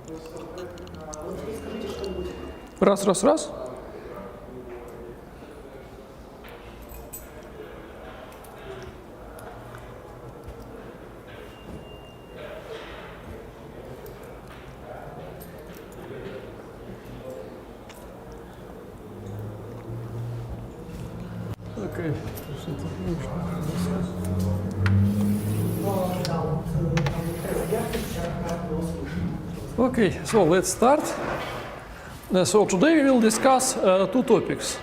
Скажите что-нибудь. Раз. Okay. Okay, so let's start. So today we will discuss two topics.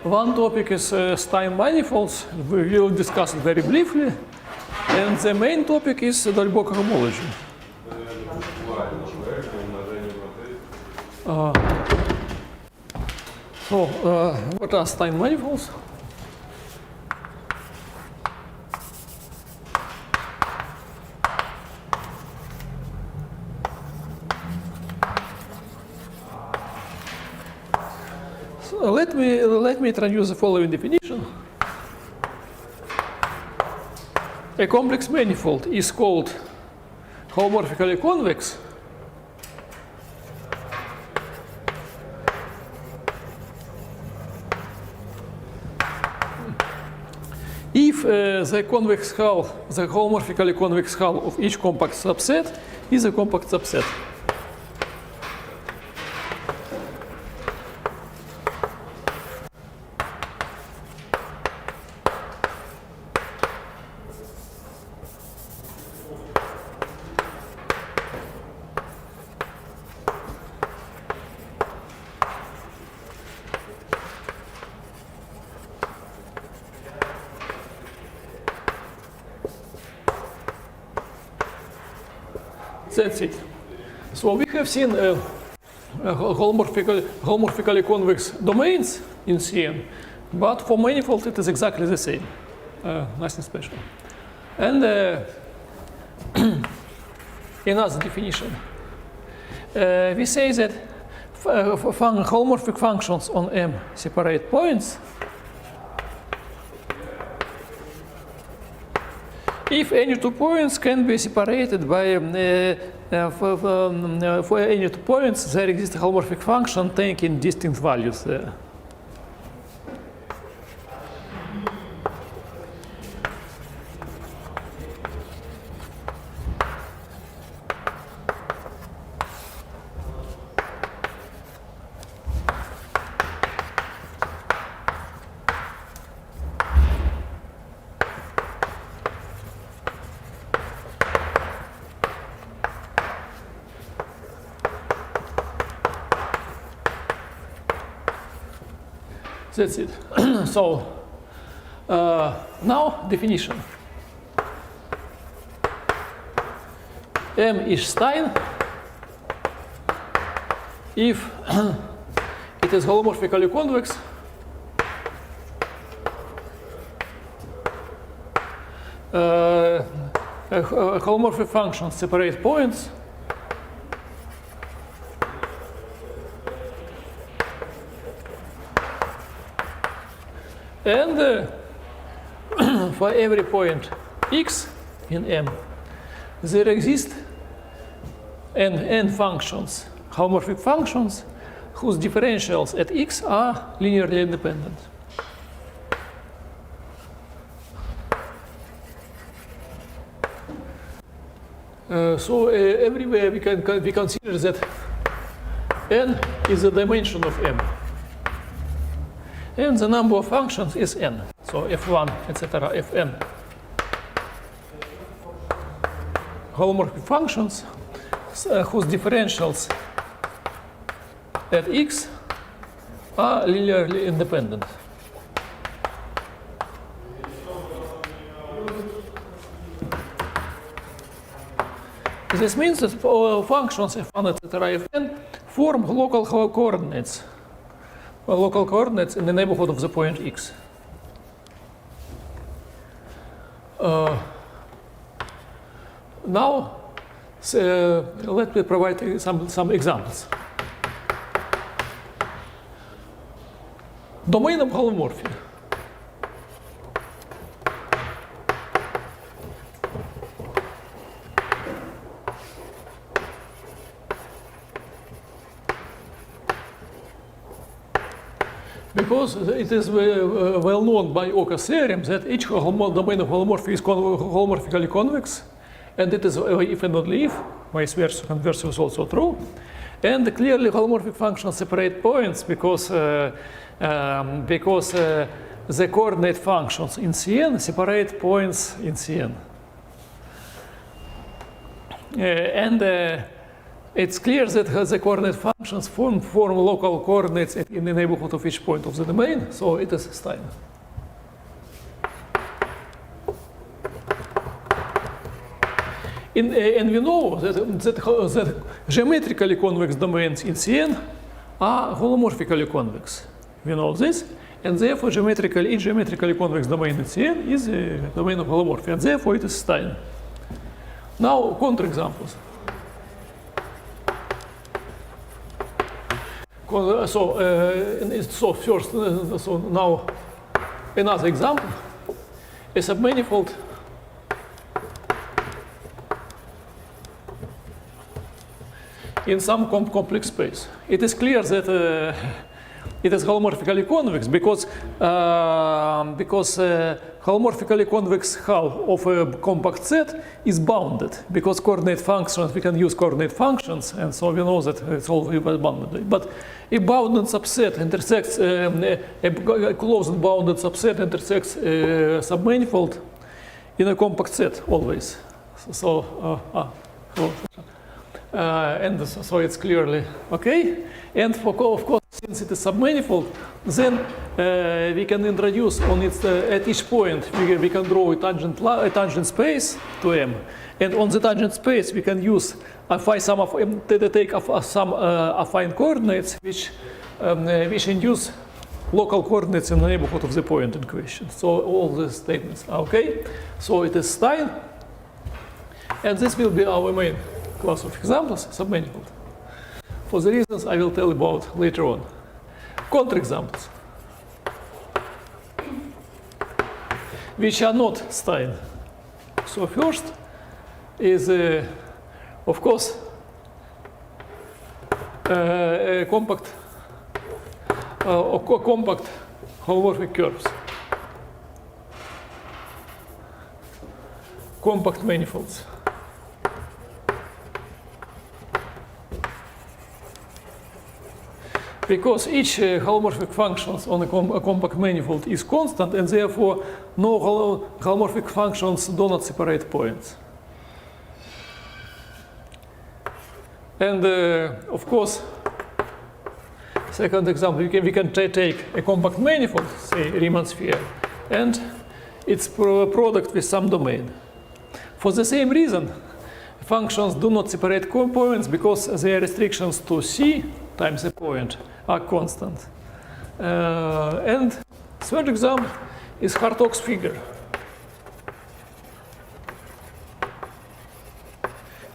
One topic is Stein manifolds. We will discuss it very briefly. And the main topic is Dolbeck homology. What are Stein manifolds? Let me introduce the following definition. A complex manifold is called homomorphically convex if the homomorphically convex hull of each compact subset is a compact subset. That's it. So we have seen homomorphically convex domains in CN, but for manifold it is exactly the same. Nothing special. And another definition. We say that homomorphic functions on M separate points if any two points can be separated by, for any two points, there exists a homomorphic function taking distinct values there. That's it. So now definition. M is Stein if it is homomorphically convex homomorphic functions separate points and for every point x in M, there exist n functions, homomorphic functions, whose differentials at x are linearly independent. So everywhere we consider that n is the dimension of M. And the number of functions is n. So f1, etc., fn. Homomorphic functions whose differentials at x are linearly independent. This means that functions f1, etc., fn form local coordinates. Local coordinates in the neighborhood of the point x. Now, let me provide some examples. Domain of holomorphy. Because it is well known by Oca's theorem that each domain of holomorphic is holomorphically convex, and it is if and only if, vice versa, converse is also true. And clearly holomorphic functions separate points because the coordinate functions in Cn separate points in Cn. It's clear that the coordinate functions form local coordinates in the neighborhood of each point of the domain, so it is Stein. And we know that geometrically convex domains in Cn are holomorphically convex. We know this, and therefore each geometrically convex domain in Cn is a domain of holomorphy, and therefore it is Stein. Now, counterexamples. So first, so now another example. A submanifold in some complex space. It is clear that it is holomorphically convex because holomorphically convex hull of a compact set is bounded because coordinate functions, we can use coordinate functions, and so we know that it's all bounded. But a bounded subset intersects, a closed bounded subset intersects a submanifold in a compact set always. And so it's clearly okay. And of course, since it is submanifold, then we can introduce on its at each point we can draw a tangent space to M, and on the tangent space we can use take some affine coordinates which induce local coordinates in the neighborhood of the point in question. So all these statements are okay. So it is Stein, and this will be our main class of examples, submanifold. For the reasons I will tell about later on. Counterexamples, which are not Stein. So first is, of course, compact holomorphic curves, compact manifolds. Because each holomorphic functions on a compact manifold is constant, and therefore no holomorphic functions do not separate points. And of course, second example, we can take a compact manifold, say Riemann sphere, and its product with some domain. For the same reason, functions do not separate points because their restrictions to C times a point are constant. And third example is Hartog's figure.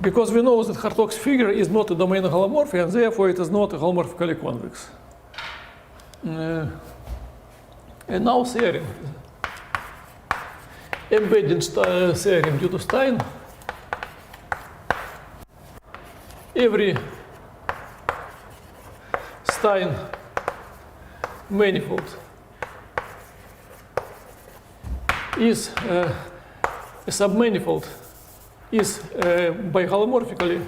Because we know that Hartog's figure is not a domain of holomorphy, and therefore it is not holomorphically convex. And now theorem. Embedding theorem due to Stein. Every Stein manifold is a submanifold is biholomorphically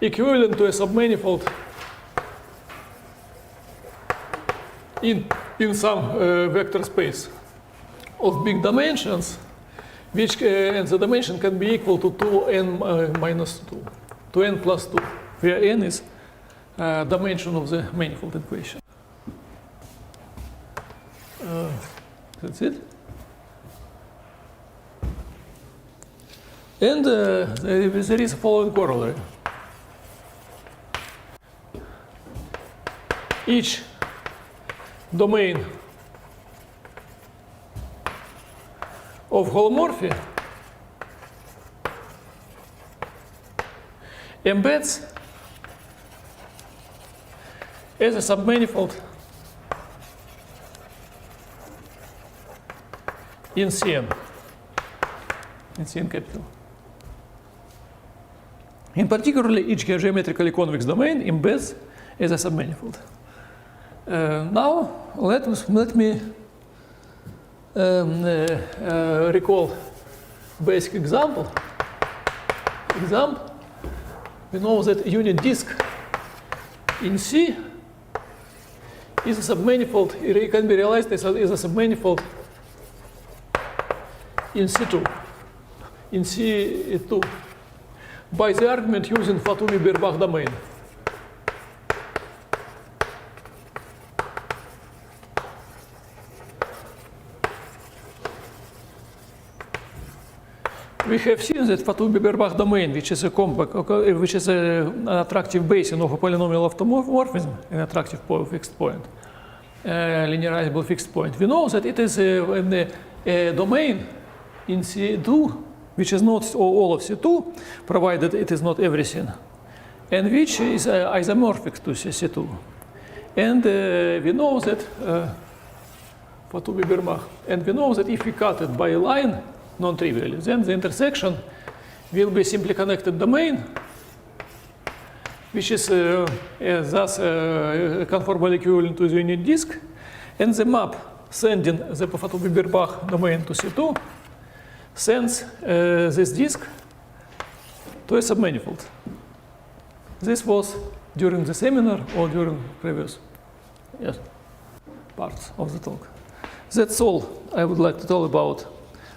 equivalent to a submanifold in some vector space of big dimensions, which and the dimension can be equal to 2n minus 2, to n plus 2, where n is dimension of the manifold equation. That's it. And there is a following corollary. Each domain of holomorphy embeds as a submanifold in Cn capital. In particular, each geometrically convex domain embeds as a submanifold. Now let me recall basic example. We know that unit disk in C is a submanifold. It can be realized as a submanifold in C2. In C2 by the argument using Fatumi-Birbach domain. We have seen that Fatumi-Birbach domain, which is an attractive basis of a polynomial automorphism, an attractive fixed point, linearizable fixed point. We know that it is a domain in C2, which is not all of C2, provided it is not everything, and which is isomorphic to C2. And we know that Fatumi-Birbach, and we know that if we cut it by a line, non-trivially, then the intersection will be simply connected domain, which is thus conformally equivalent to the unit disk, and the map sending the Fatumi-Birbach domain to C2 sends this disk to a submanifold. This was during the seminar or during previous parts of the talk. That's all I would like to tell about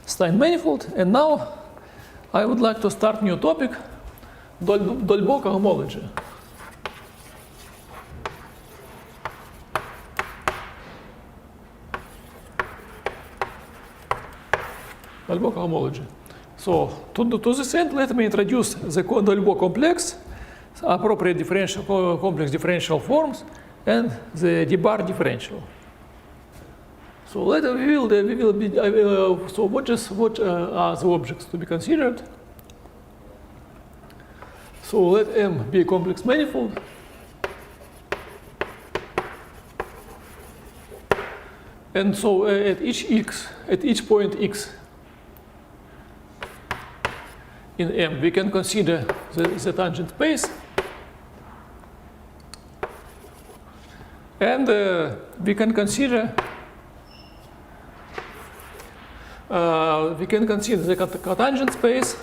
Stein manifold, and now I would like to start new topic, Dolbeault homology. Dolbeault homology. So to this end, let me introduce the Dolbeault complex, appropriate complex differential forms, and the d-bar differential. So later so what are the objects to be considered? So let M be a complex manifold. And so at each point x in M, we can consider the tangent space. And we can consider the cotangent space,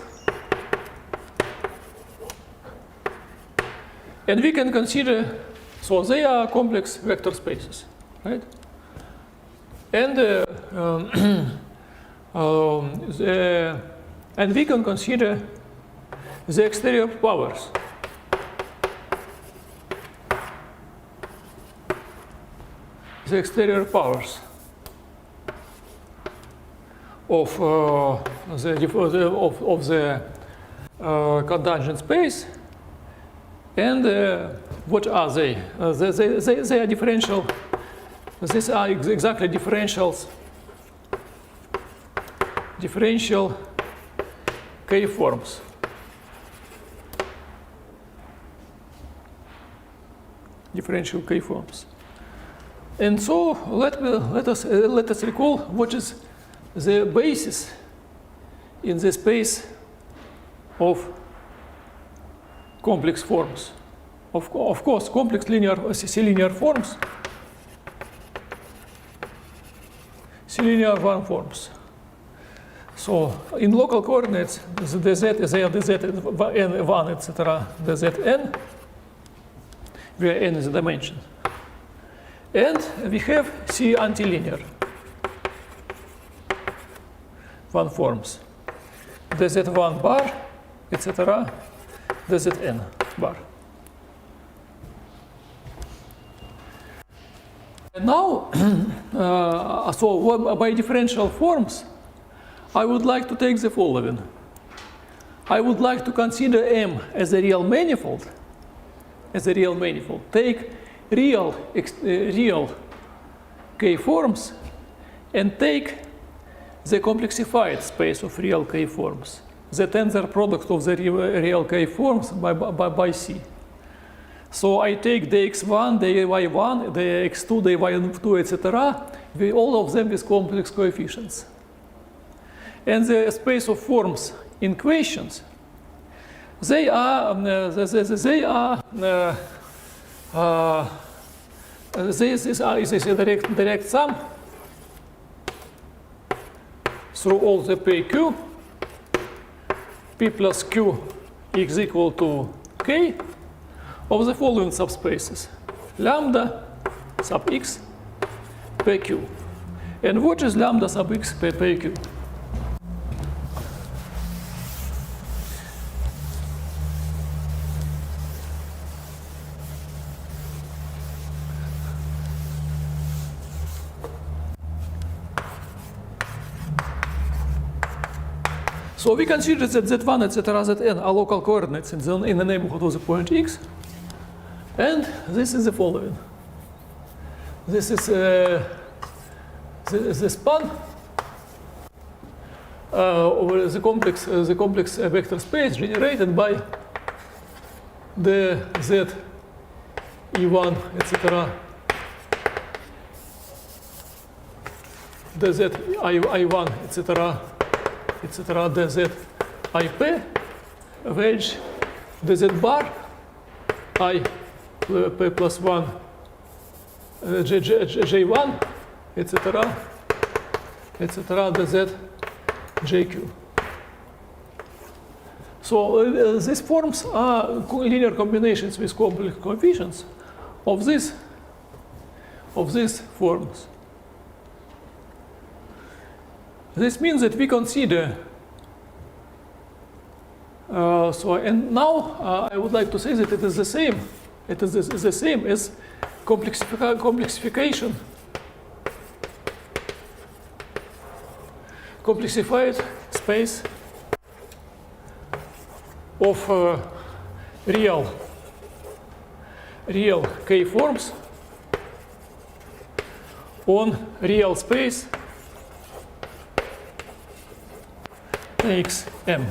and we can consider, so they are complex vector spaces, right? And and we can consider the exterior powers. The exterior powers of the cotangent space, and what are they? They are differential. These are exactly differential K forms. Differential K forms. And so let us recall what is the basis in the space of complex forms. Of course, complex C-linear forms, C-linear one forms. So in local coordinates, the dz, n1, etc., dzn, where n is the dimension. And we have C antilinear one forms, dz1 bar, etc., dzn bar. And now, so by differential forms, I would like to take the following. I would like to consider M as a real manifold, Take real K forms and take the complexified space of real K forms, the tensor product of the real K forms by C. So I take the x1, the y1, the x2, the y2, etc. All of them with complex coefficients. And the space of forms in equations, they are this is a direct sum through all the PQ. P plus Q is equal to K of the following subspaces: lambda sub X PQ. And what is lambda sub X PQ? So we consider that Z1, etc., Zn are local coordinates in the neighborhood of the point X. And this is the following. This is the span over the complex vector space generated by the Z E1, etc., the Z I1, etc., the Z IP, which the Z bar I P plus 1 J1, etc., the Z JQ. So these forms are linear combinations with complex coefficients of these forms. This means that we consider, and now I would like to say that it is the same. It is the same as complexified space of real K forms on real space xm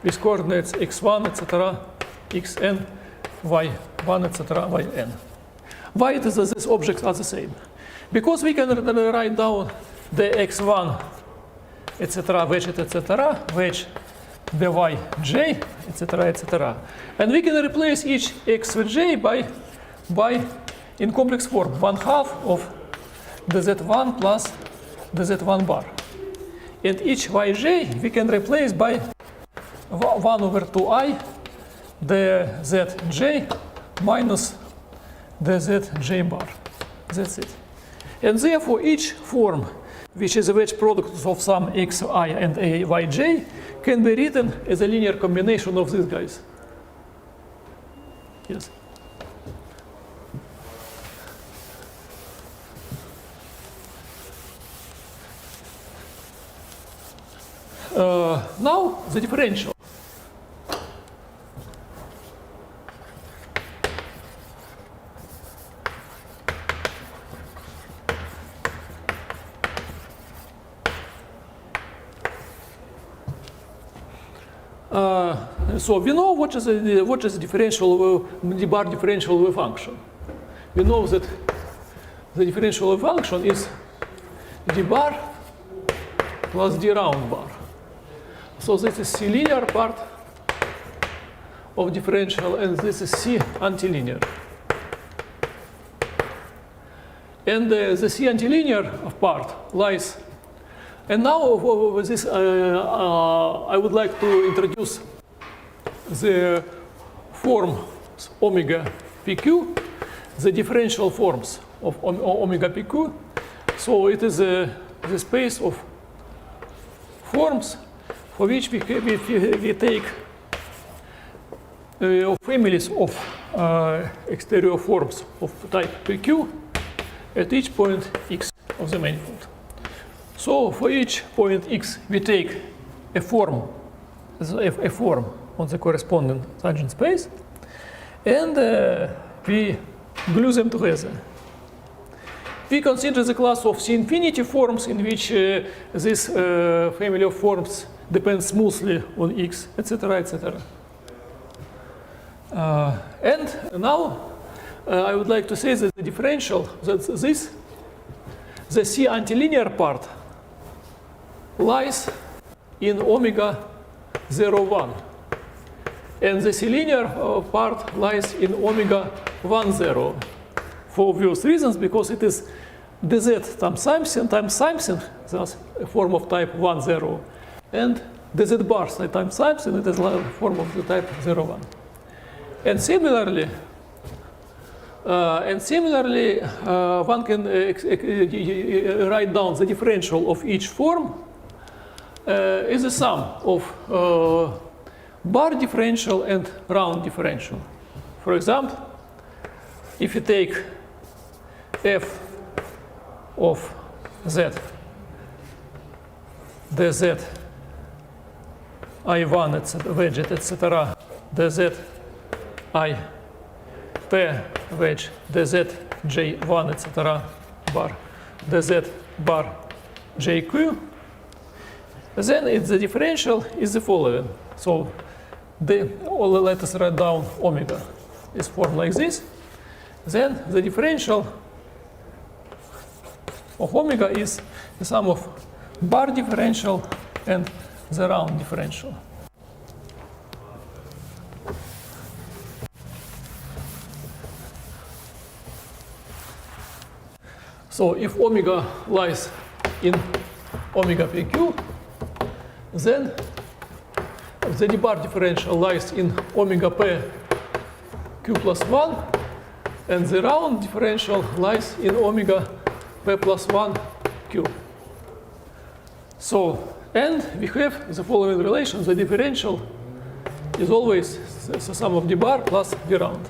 with coordinates x1, etc., xn, y1, etc., yn. Why it is that these objects are the same? Because we can write down the x1, etc., wedge, etc., wedge the yj, etc., etc., and we can replace each x with j by in complex form 1/2 of the z1 plus the z1 bar, and each yj we can replace by 1/2i the zj minus the zj bar. That's it. And therefore each form which is a wedge product of some xi and yj can be written as a linear combination of these guys. Yes. Now the differential. So we know what is the differential, the bar differential wave function. We know that the differential wave function is d bar plus d round bar. So this is C linear part of differential, and this is C antilinear. And the C antilinear part lies. And now with this, I would like to introduce the form omega PQ, the differential forms of omega PQ. So it is the space of forms for which we take families of exterior forms of type PQ at each point x of the manifold. So for each point x we take a form on the corresponding tangent space, and we glue them together. We consider the class of C-infinity forms in which this family of forms depends smoothly on x, etc., etc. And now I would like to say that the differential, that the C antilinear part lies in omega 0, 1. And the C-linear part lies in omega 1, 0. For obvious reasons, because it is dz times something, that's a form of type 1, 0. And dz bar times something, it is a form of the type 0, 1. And similarly, one can write down the differential of each form is the sum of bar differential and round differential. For example, if you take f of z, dz I1, etc., wedge, etc., dz I p wedge, dz j1, etc., bar, dz bar jq, then the differential is the following. So let us write down omega is formed like this. Then the differential of omega is the sum of bar differential and the round differential. So if omega lies in omega pq, then the d-bar differential lies in omega p q plus 1, and the round differential lies in omega p plus 1 q. So, and we have the following relation. The differential is always the sum of d-bar plus d-round.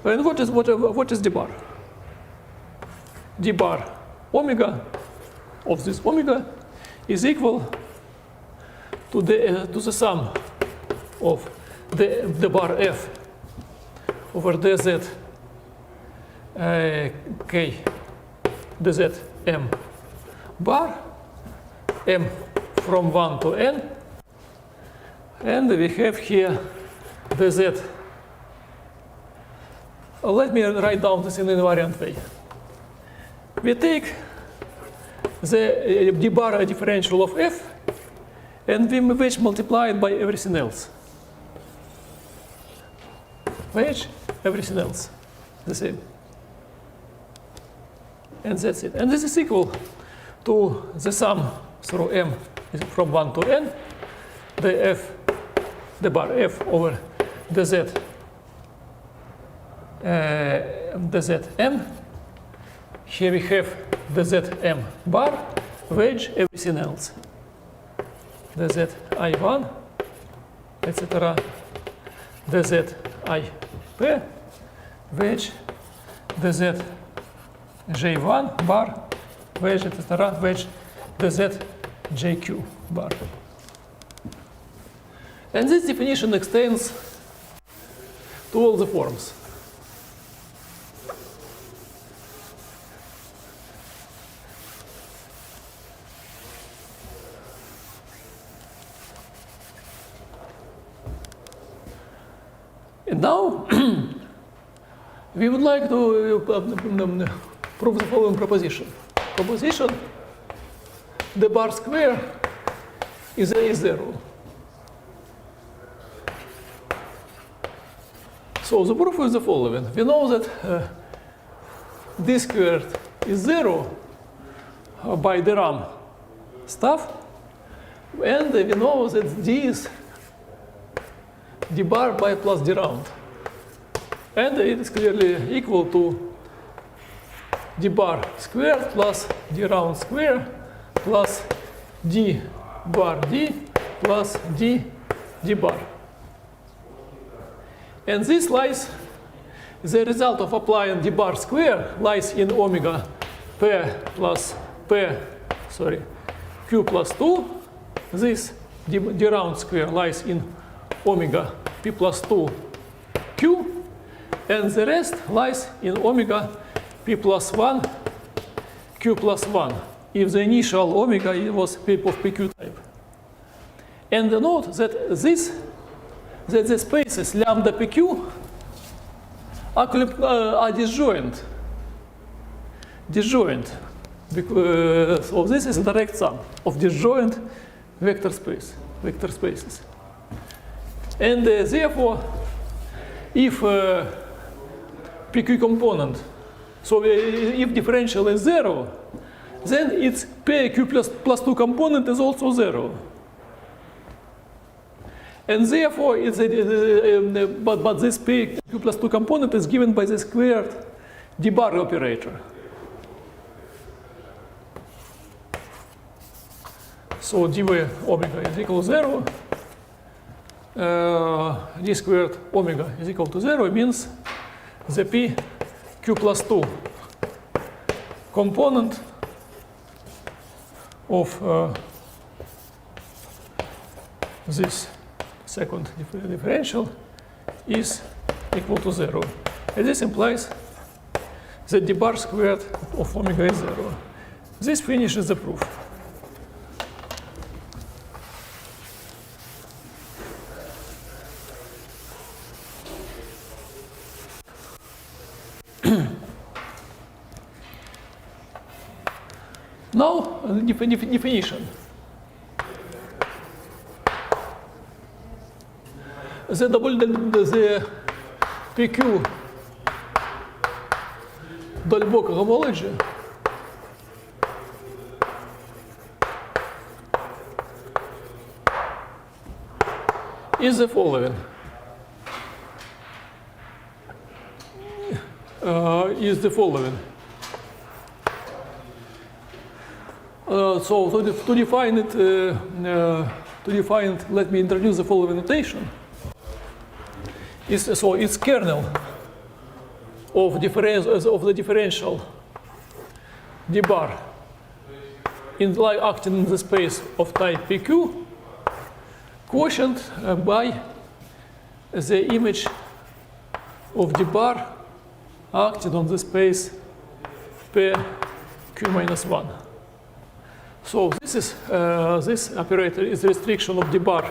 And what is d-bar? D-bar omega of this omega is equal to the sum of the bar f over dz k dz m bar, m from 1 to n, and we have here dz. Let me write down this in an invariant way. We take the d-bar differential of f, and we wedge multiply it by everything else. Wedge everything else, the same. And that's it. And this is equal to the sum through m from 1 to n, the bar f over dz m. Here we have dz m bar, wedge everything else. dz I1, etc. dz IP, wedge dz J1 bar, wedge, etc. wedge dz JQ bar. And this definition extends to all the forms. And now we would like to prove the following proposition. Proposition: the bar square is A0. So the proof is the following. We know that d squared is 0 by the RAM stuff, and we know that d is d bar by plus d round, and it is clearly equal to d bar squared plus d round square plus d bar d plus d bar. And this lies, the result of applying d bar square lies in omega q plus 2. This d round square lies in omega p plus 2 q, and the rest lies in omega p plus 1 q plus 1, if the initial omega was p of pq type. And note that the spaces lambda pq are disjoint. So this is a direct sum of disjoint vector spaces. And therefore, if PQ component, so if differential is 0, then its PQ plus 2 component is also 0. And therefore, but this PQ plus 2 component is given by the squared d-bar operator. So dy omega is equal to 0. D squared omega is equal to 0 means the PQ plus 2 component of this second differential is equal to 0. And this implies that d-bar squared of omega is 0. This finishes the proof. Now, definition. The PQ Dolbeck homology is the following. So to define it, let me introduce the following notation. So it's kernel of the differential d-bar acting in the space of type PQ, quotient by the image of d-bar acting on the space PQ minus 1. So this operator is the restriction of d-bar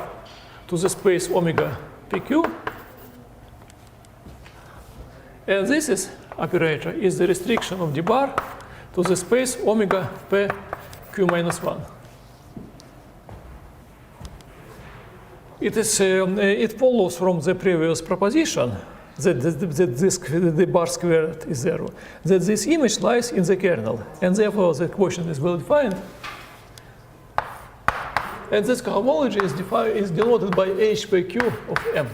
to the space omega PQ. And this operator is the restriction of d-bar to the space omega PQ minus 1. It follows from the previous proposition that this d-bar squared is 0, that this image lies in the kernel, and therefore the quotient is well defined. And this cohomology is denoted by h by q of m.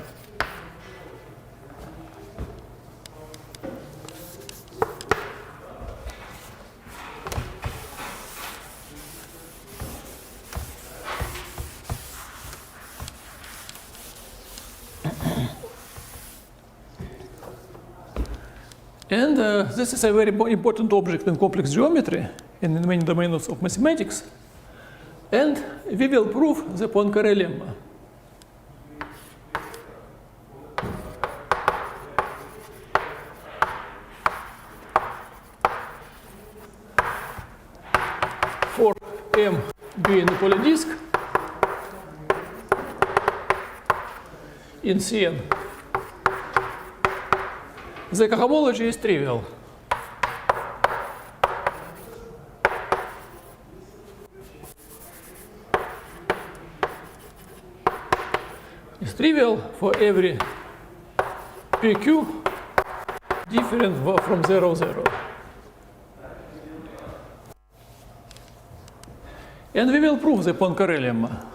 And this is a very important object in complex geometry and in many domains of mathematics. And we will prove the Poincare lemma. For M being a polydisk in Cn, the cohomology is trivial. It's trivial for every PQ different from 0, 0. And we will prove the Poincare lemma.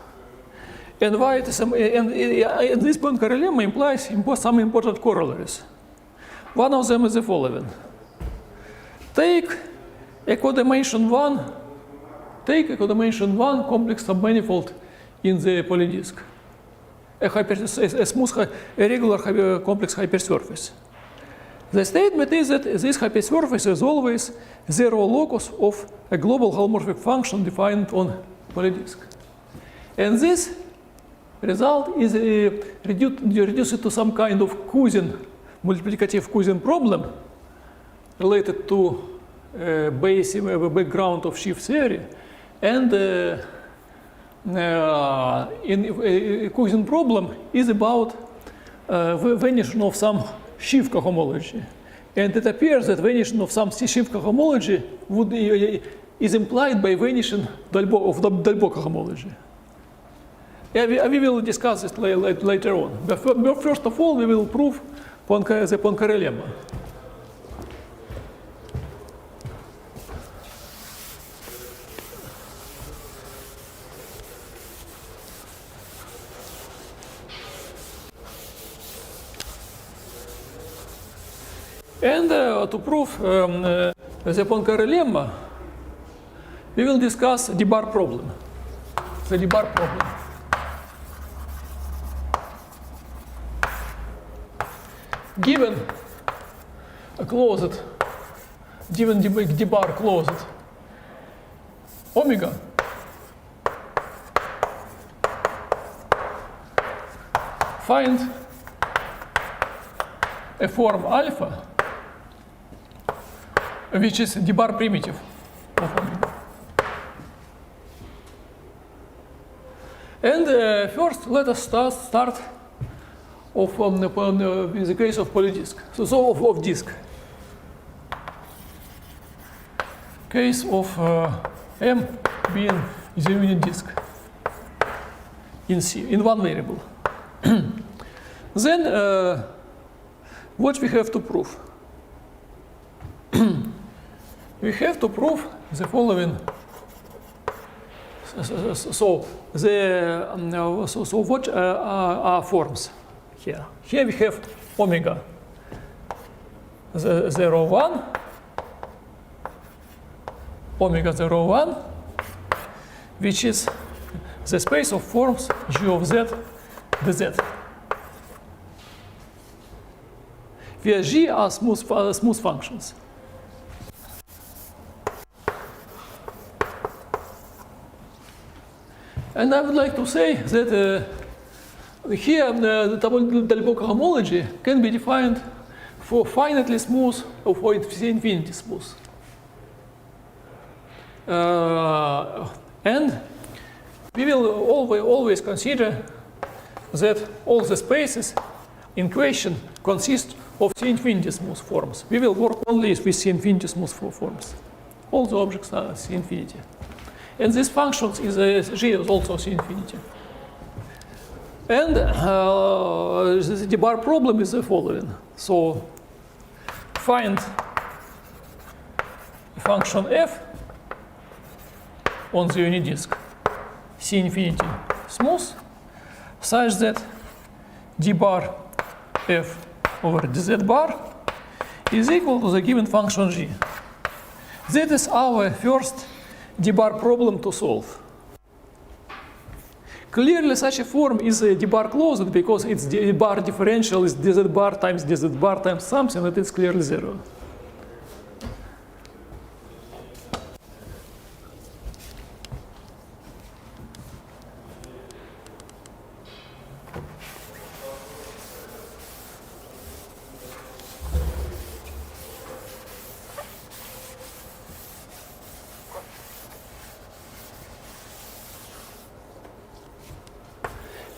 And why it is, and this Poincare lemma implies some important corollaries. One of them is the following. Take a codimension 1 complex submanifold in the polydisk. A regular complex hypersurface. The statement is that this hypersurface is always zero locus of a global holomorphic function defined on polydisk. And this result is reduced to some kind of multiplicative Cousin problem related to background of shift theory. And in Cousin problem is about vanishing of some shift cohomology. And it appears that vanishing of some shift cohomology is implied by vanishing of Dolbeck cohomology. Yeah, we will discuss this later on. But first of all, we will prove the Poincare lemma. And to prove the Poincare lemma, we will discuss the bar problem. The bar problem. Given a closed, given the bar closed omega, find a form alpha which is the bar primitive of omega. And first, let us start with the case of polydisk. So of disk. Case of M being the unit disk in C, in one variable. Then, what we have to prove? We have to prove the following. So what are forms here? Here we have omega 0, 1, omega 0, 1, which is the space of forms G of Z dz, where G are smooth functions. And I would like to say that here the Dalibor homology can be defined for finitely smooth or for infinity smooth. And we will always consider that all the spaces in question consist of C-infinity smooth forms. We will work only with C-infinity smooth forms. All the objects are C-infinity. And this function is G is also C-infinity. And the bar problem is the following. So find a function f on the unit disk C-infinity smooth such that d bar f over dz bar is equal to the given function g. That is our first d-bar problem to solve. Clearly, such a form is d-bar closed because its d-bar differential is dz bar times something, that is clearly 0.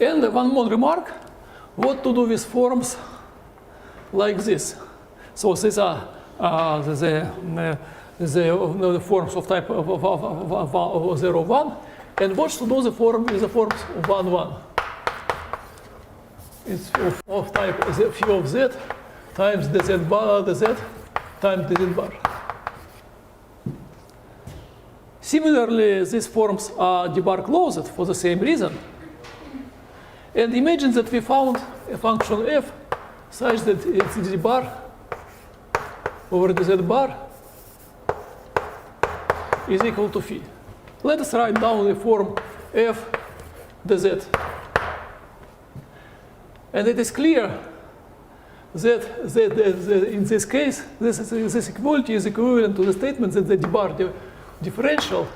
And one more remark, what to do with forms like this. So these are the forms of type of 0, 1. And what to do the form with the forms of 1, 1. It's of type phi of z times dz bar dz times dz bar. Similarly, these forms are d-bar closed for the same reason. And imagine that we found a function f such that it's d bar over dz bar is equal to phi. Let us write down the form f dz. And it is clear that in this case, this equality is equivalent to the statement that the d bar differential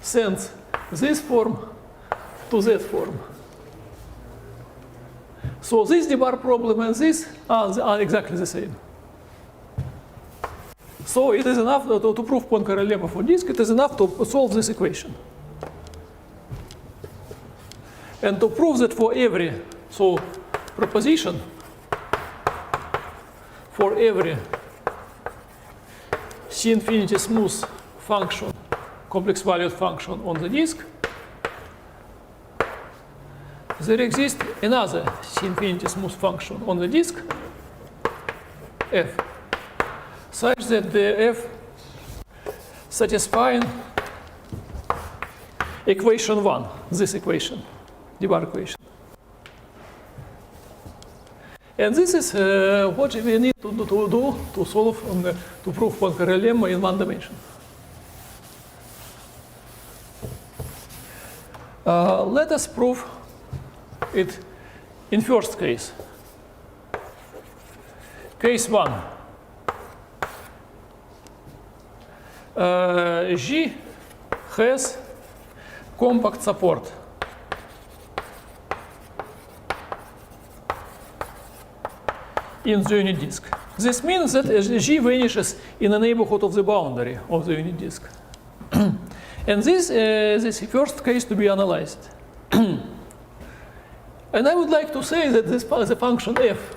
sends this form to that form. So this d-bar problem and this are exactly the same. So it is enough to prove Poincare lemma for disk. It is enough to solve this equation. And to prove that for every proposition, for every C-infinity smooth function, complex valued function on the disk, there exists another C-infinity smooth function on the disk, f, such that the f satisfying equation 1, this equation, the bar equation. And this is what we need to do to solve, to prove Poincare lemma in one dimension. Let us prove it in first case. Case 1. G has compact support. In the unit disk. This means that G vanishes in the neighborhood of the boundary of the unit disk. And this is the first case to be analyzed. And I would like to say that the function f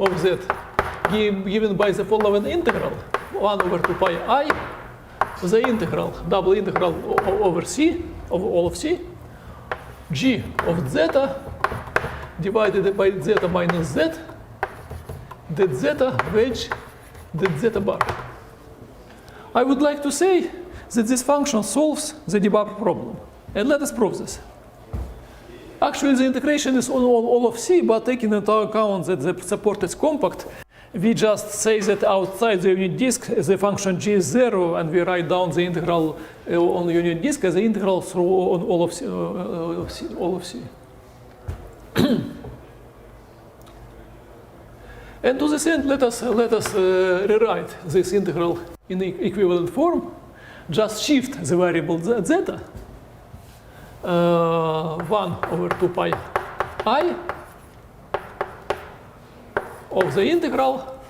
of z given by the following integral, 1 over 2 pi I, the integral, double integral over c, of all of c, g of zeta divided by zeta minus z, that zeta wedge, that zeta bar. I would like to say that this function solves the debug problem. And let us prove this. Actually, the integration is on all of C, but taking into account that the support is compact, we just say that outside the unit disk, the function g is 0, and we write down the integral on the unit disk as the integral through on all of C. And to this end, let us rewrite this integral in the equivalent form. Just shift the variable zeta 1 over 2 pi I of the integral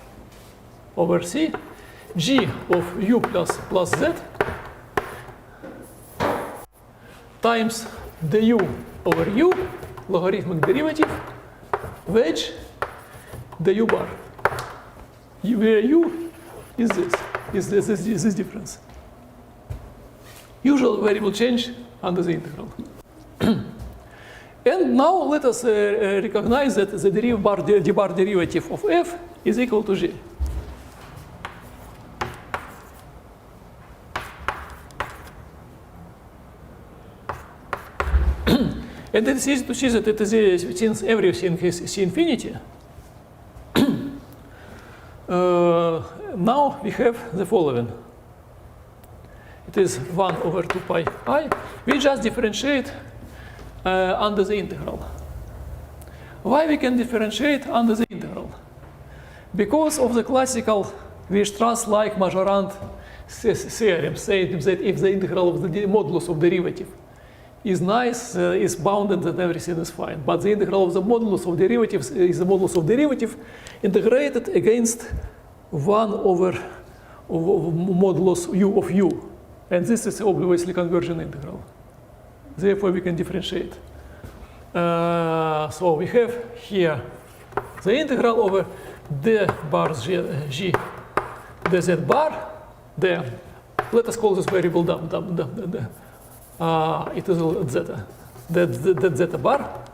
over C g of u plus z times du over u, logarithmic derivative, wedge du bar, where u is this difference. Usual variable change under the integral. And now let us recognize that the bar derivative of f is equal to g. And it is easy to see that it is, since everything is C infinity, now we have the following. It is 1 over 2 pi I. We just differentiate under the integral. Why we can differentiate under the integral? Because of the classical Weierstrass-like Majorant theorem, saying that if the integral of the modulus of derivative is nice, is bounded, then everything is fine. But the integral of the modulus of derivatives is the modulus of derivative integrated against 1 over modulus u of u. And this is obviously convergent integral. Therefore, we can differentiate. So we have here the integral over d bar g dz bar. Let us call this variable it is zeta. That zeta bar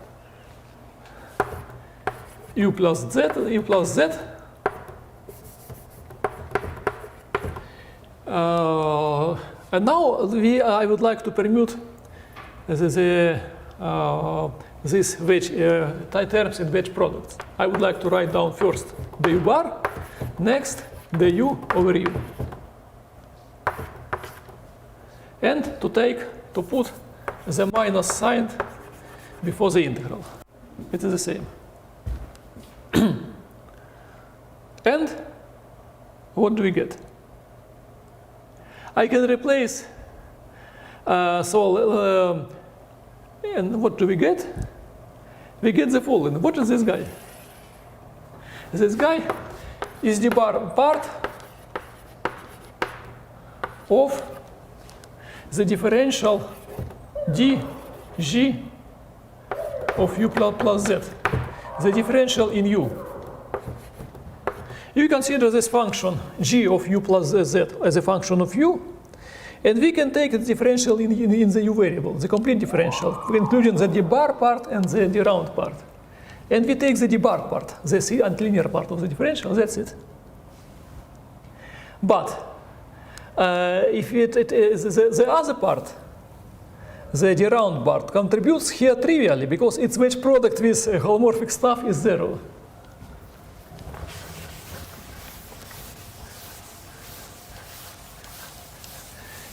u plus z. And now I would like to permute these wedge terms in wedge products. I would like to write down first the u bar, next the u over u, and to put the minus sign before the integral. It is the same. And what do we get? I can replace, and what do we get? We get the following. What is this guy? This guy is the part of the differential dg of u plus z, the differential in u. You consider this function g of u plus z as a function of u, And we can take the differential in the u variable, the complete differential, including the d bar part and the d round part. And we take the d bar part, the antilinear part of the differential, that's it. But if the other part, the d round part, contributes here trivially because its wedge product with holomorphic stuff is 0.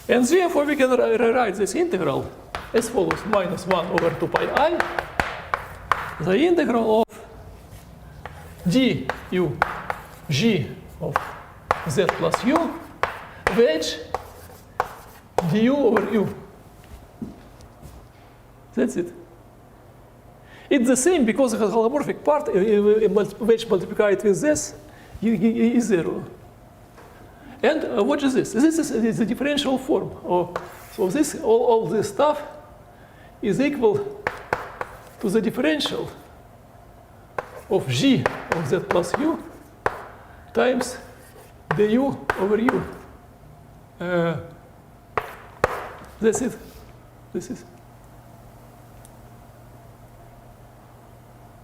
And therefore we can rewrite this integral as follows: minus 1 over 2 pi I, the integral of du g of z plus u, wedge du over u. That's it. It's the same because the holomorphic part, wedge multiplied with this, is 0. And what is this? This is the differential form. So this, all this stuff is equal to the differential of g of z plus u times du over u. That's it. This is.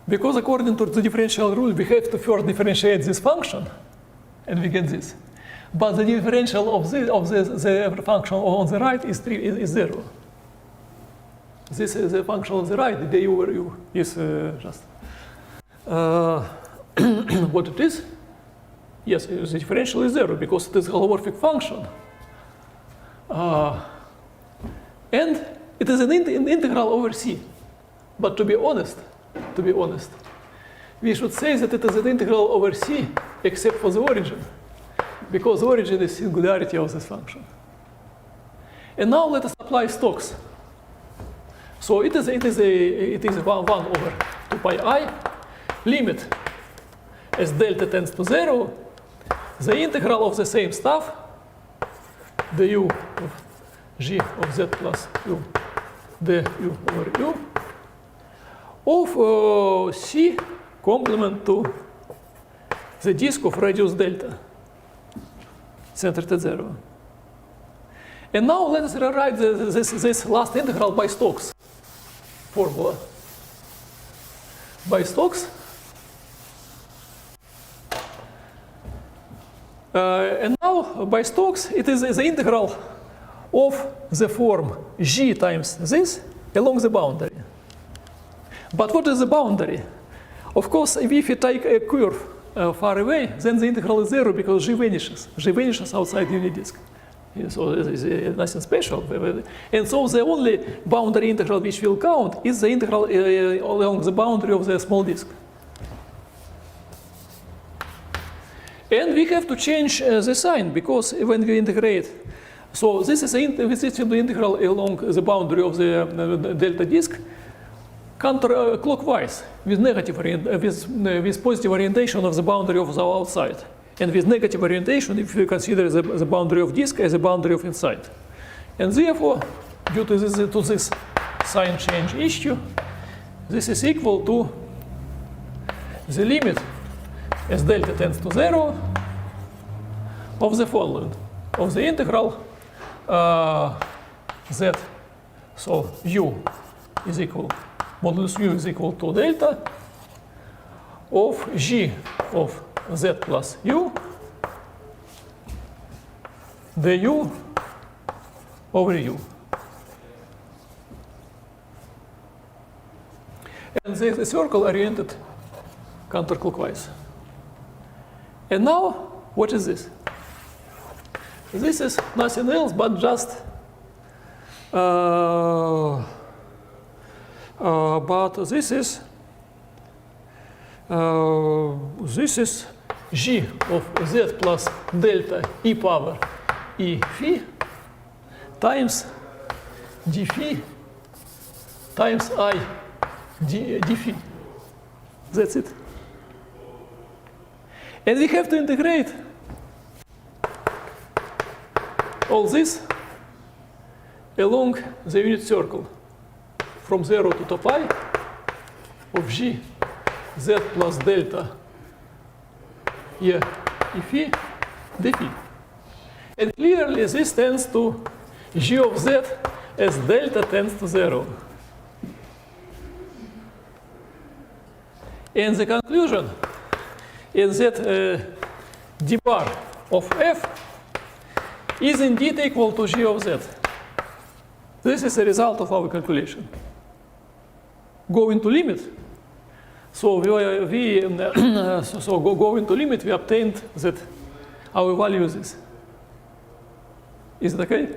Because according to the differential rule, we have to first differentiate this function, and we get this. But the differential of the function on the right is 0. This is the function on the right, the du over u is just what it is. Yes, the differential is 0 because it is a holomorphic function. And it is an integral over c. But to be honest, we should say that it is an integral over c except for the origin, because the origin is singularity of this function. And now let us apply Stokes. So it is 1 over 2 pi I, limit as delta tends to 0, the integral of the same stuff, du of g of z plus u, du over u, of c complement to the disk of radius delta, centered at 0. And now let us rewrite this last integral by Stokes formula. By Stokes. And now by Stokes, it is the integral of the form g times this along the boundary. But what is the boundary? Of course, if you take a curve far away, then the integral is 0 because g vanishes. G vanishes outside the unit disk. So it's nothing special. And so the only boundary integral which will count is the integral along the boundary of the small disk. And we have to change the sign because when we integrate, so this is the integral along the boundary of the delta disk, counterclockwise with negative with positive orientation of the boundary of the outside, and with negative orientation if you consider the boundary of disk as a boundary of inside. And therefore, due to this sign change issue, this is equal to the limit as delta tends to 0 of the following, of the integral z, so u is equal, modulus u is equal to delta of g of z plus u du over u. And there is a circle oriented counterclockwise. And now, what is this? This is nothing else but just but this is g of z plus delta e power e phi times d phi times I d phi. That's it. And we have to integrate all this along the unit circle from 0 to 2 pi of g z plus delta e phi d phi. And clearly this tends to g of z as delta tends to 0. And the conclusion is that d bar of f is indeed equal to g of z. This is the result of our calculation. Go into limit. So go into limit, we obtained that our value is this. Is it okay?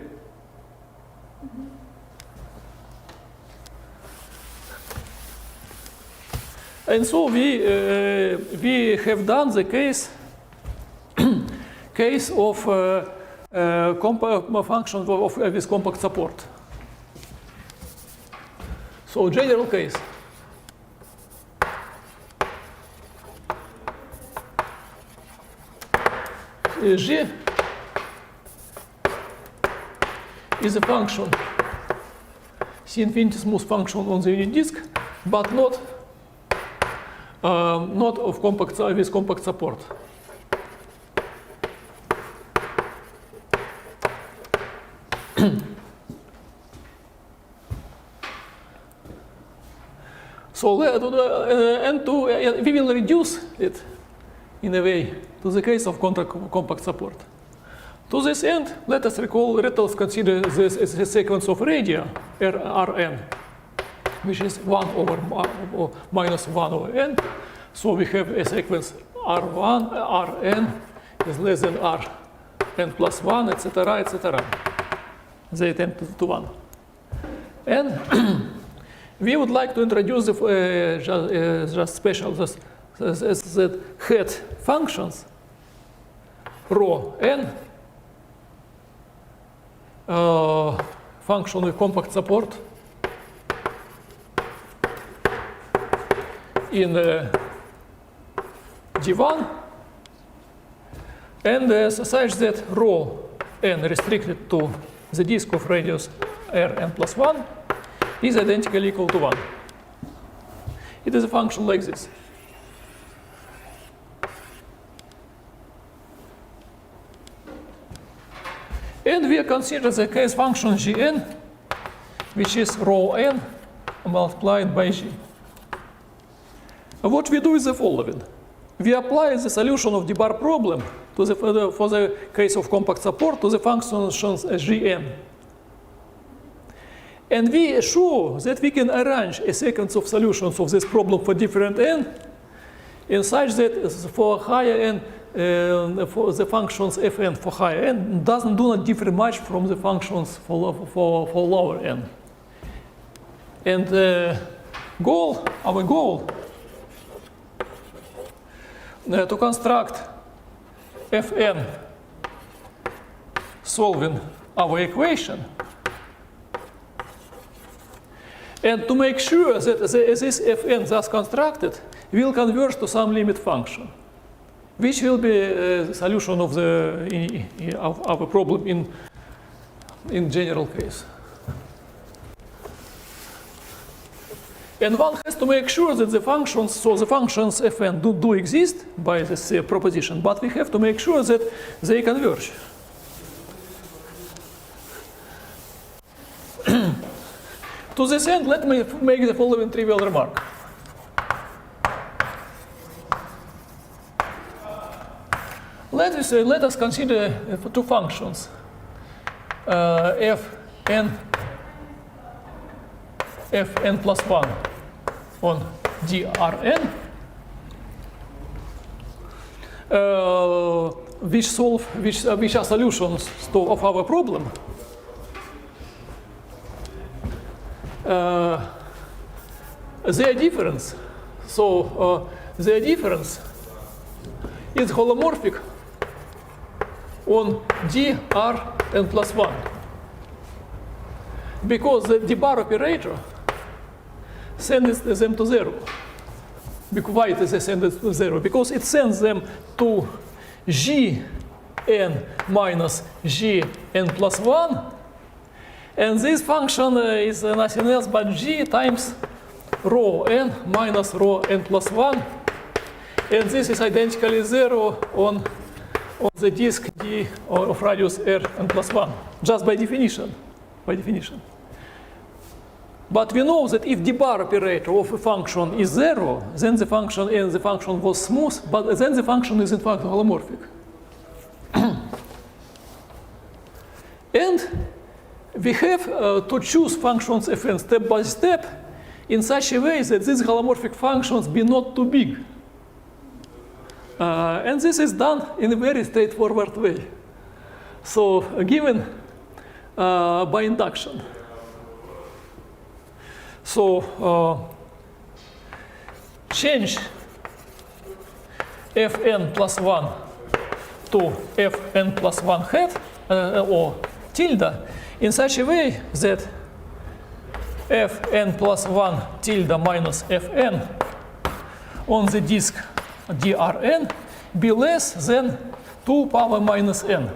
And so we have done the case of functions with compact support. So general case. G is a function, C-infinitesimal function on the unit disk, but not of compact with compact support. So we will reduce it in a way to the case of compact support. To this end, let us consider this as a sequence of radii Rn, which is 1 over minus 1 over n. So we have a sequence R1, Rn is less than Rn plus 1, etc., etc. They tend to 1. And we would like to introduce just special the head functions rho n, function with compact support in D1, and such that rho n restricted to the disk of radius Rn plus 1 is identically equal to 1. It is a function like this. And we consider the case function Gn, which is rho n multiplied by g. What we do is the following. We apply the solution of the bar problem to for the case of compact support to the functions Gn. And we show that we can arrange a sequence of solutions of this problem for different n, in such that for higher n, for the functions fn for higher n do not differ much from the functions for lower n. And our goal to construct fn solving our equation, and to make sure that this fn thus constructed will converge to some limit function, which will be the solution of our problem in general case. And one has to make sure that the functions fn do exist by this proposition, but we have to make sure that they converge. To this end, let me make the following trivial remark. Let us consider two functions, fn plus 1 on drn, which are solutions of our problem. Their difference, their difference is holomorphic on drn plus 1, because the bar operator sends them to 0. Why it is sent to 0? Because it sends them to gn minus gn plus 1, and this function is nothing else but g times rho n minus rho n plus 1, and this is identically 0 on on the disk d of radius r n plus 1, just by definition. But we know that if the bar operator of a function is 0, then the function was smooth, but then the function is in fact holomorphic. And we have to choose functions fn step by step in such a way that these holomorphic functions be not too big. And this is done in a very straightforward way. So given by induction. So change fn plus 1 to fn plus 1 hat or tilde in such a way that fn plus 1 tilde minus fn on the disk drn be less than 2 power minus n.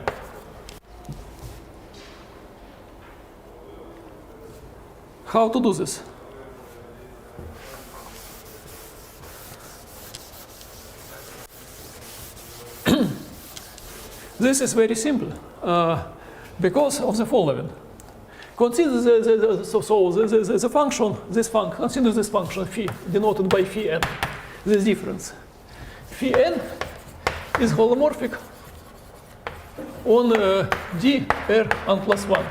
How to do this? This is very simple because of the following. Consider the function, consider this function phi, denoted by phi n, this difference. Phi n is holomorphic on dr n plus 1.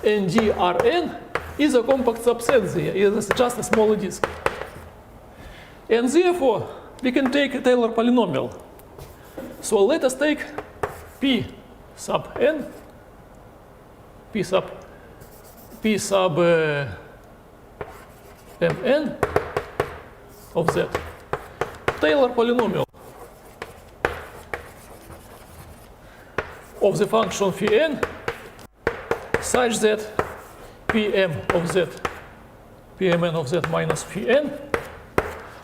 And drn is a compact subset there, it's just a smaller disk. And therefore, we can take a Taylor polynomial. So let us take p sub n, p sub mn of z, Taylor polynomial of the function phi n such that pm of z, pmn of z minus phi n,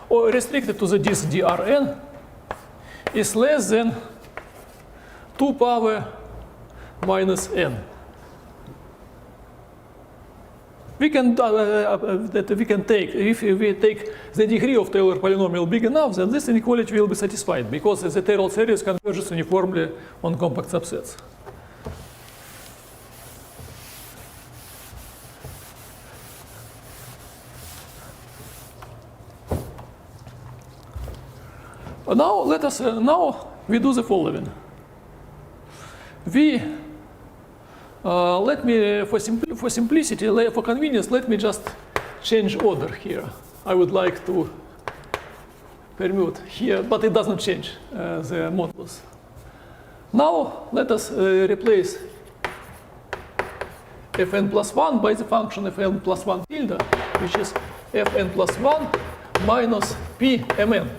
or restricted to the disk drn, is less than 2 power minus n. We can take, if we take the degree of Taylor polynomial big enough, then this inequality will be satisfied because the Taylor series converges uniformly on compact subsets. Now let us now we do the following. We let me for simplicity, for convenience, let me just change order here. I would like to permute here, but it doesn't change the modulus. Now let us replace fn plus 1 by the function fn plus 1 tilde, which is fn plus 1 minus pmn.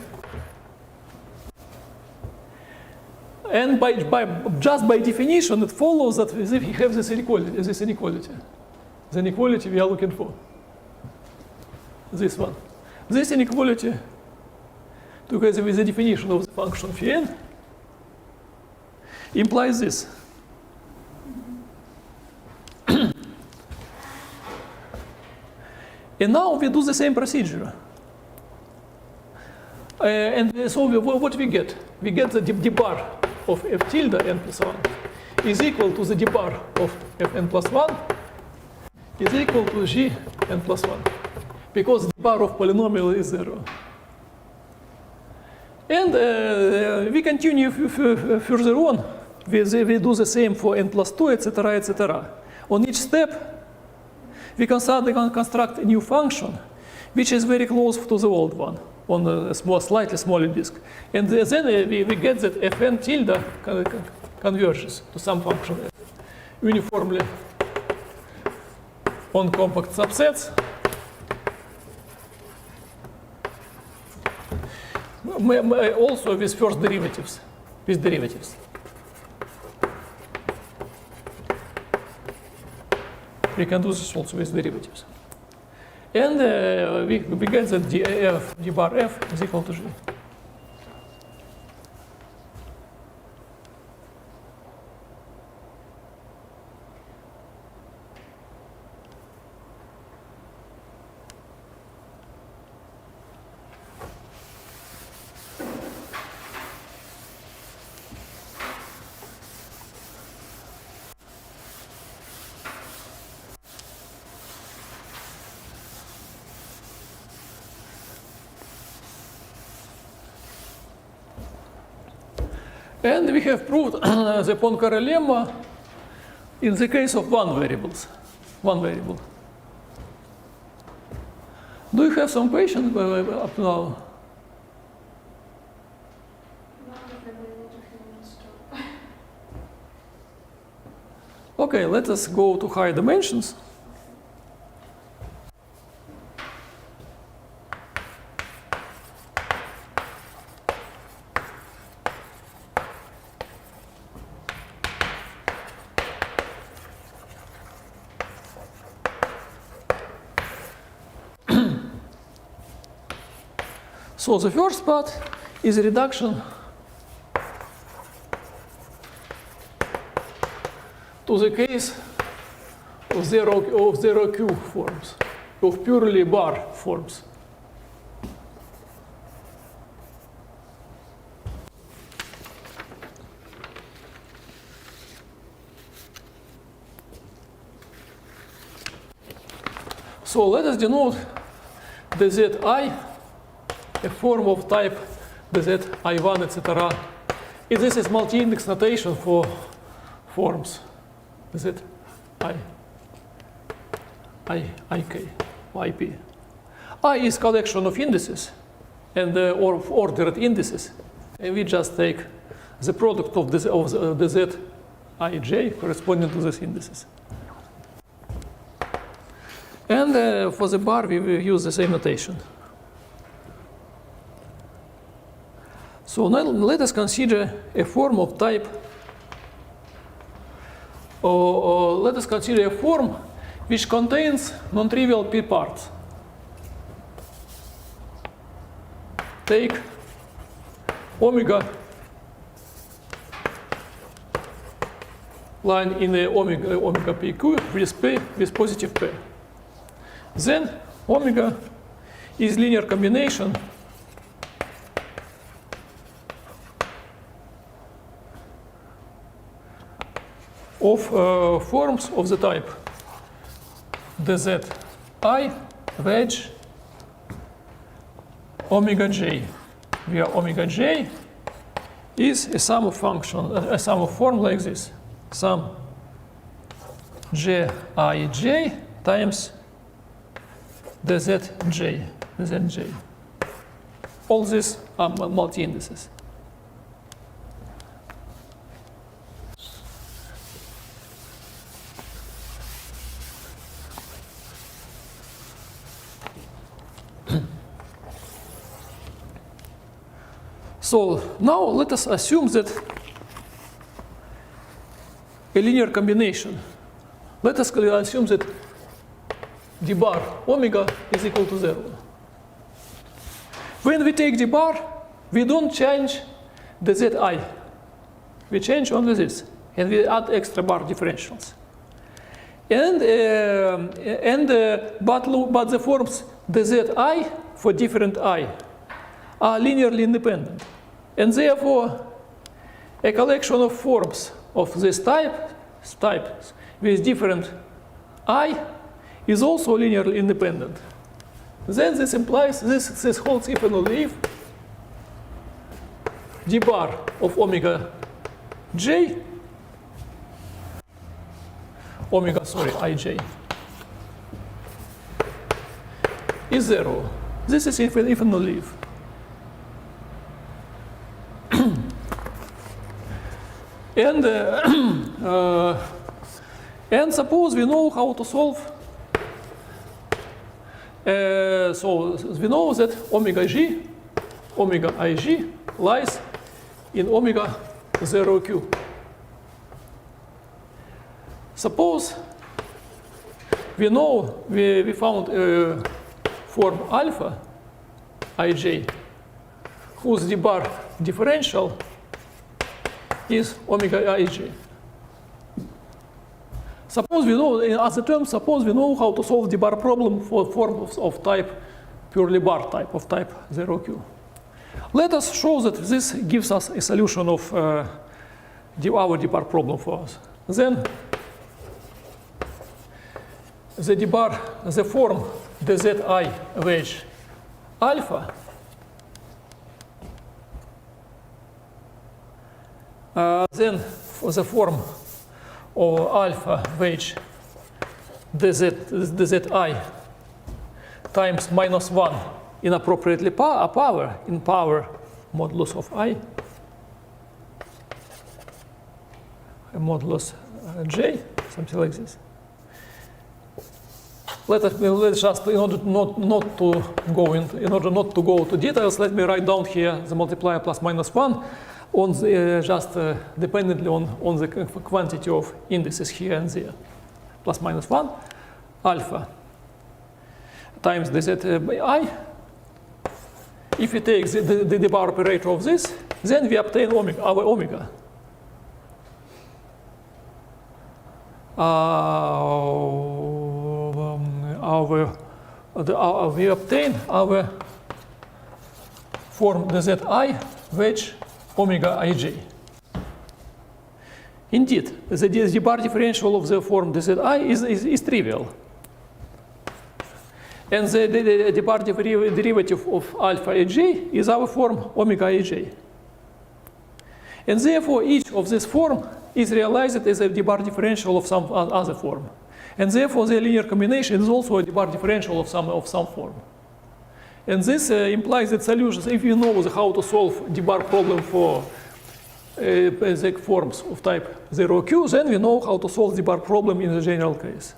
And just by definition, it follows that if we have this inequality, the inequality we are looking for, this one. This inequality, together with the definition of the function phi n, implies this. And now we do the same procedure. And so what we get? We get the d bar of f tilde n plus 1 is equal to the d bar of fn plus 1 is equal to g n plus 1, because the bar of polynomial is 0. And we continue further on. We do the same for n plus 2, etc., etc. On each step, we can construct a new function, which is very close to the old one, on a slightly smaller disk. And then we get that fn tilde converges to some function uniformly on compact subsets. Also with first derivatives, We can do this also with derivatives. And we get that d bar f is equal to g. And we have proved the Poincare lemma in the case of one variable. Do you have some questions up to now? Okay, let us go to higher dimensions. So the first part is a reduction to the case of zero Q forms, of purely bar forms. So let us denote the Zi, a form of type Zi, I1, etc. This is multi-index notation for forms Z, IK, IP. I is collection of indices and or ordered indices, and we just take the product of the Z, Ij corresponding to these indices. And for the bar, we will use the same notation. So now let us consider a form of type, or let us consider a form which contains non-trivial p parts. Take omega line in the omega pq with positive p. Then omega is linear combination of forms of the type dz I wedge omega j, where omega j is a sum of function, a sum of form like this, sum jij times dzj. All these are multi-indices. So now let us assume that a linear combination. Let us assume that d bar omega is equal to 0. When we take d bar, we don't change the zi. We change only this, and we add extra bar differentials. But the forms dzi for different I are linearly independent. And therefore, a collection of forms of this type with different I is also linearly independent. Then this implies this holds if and only if d bar of omega j, ij, is 0. This is if and only if. And suppose we know how to solve. So we know that omega ij lies in omega 0q. Suppose we know we found form alpha ij whose d bar differential is omega ij. Suppose we know, in other terms, suppose we know how to solve the bar problem for forms of type purely bar type, of type 0q. Let us show that this gives us a solution of our d bar problem for us. Then the d bar, the form dzi wedge alpha Then for the form of alpha which dzi times -1 inappropriately power in power modulus of I, modulus j, something like this. Let's just, in order not to go to details, let me write down here the multiplier plus -1 on the, just dependently on the quantity of indices here and there. Plus -1 alpha times dz by I. If we take the bar operator of this, then we obtain our omega. We obtain our form dzi which omega ij. Indeed, the bar differential of the form dzi is trivial. And the bar derivative of alpha ij is our form omega ij. And therefore, each of this form is realized as a bar differential of some other form. And therefore, the linear combination is also a bar differential of some form. And this implies that solutions, if you know how to solve the bar problem for the forms of type 0q, then we know how to solve the bar problem in the general case.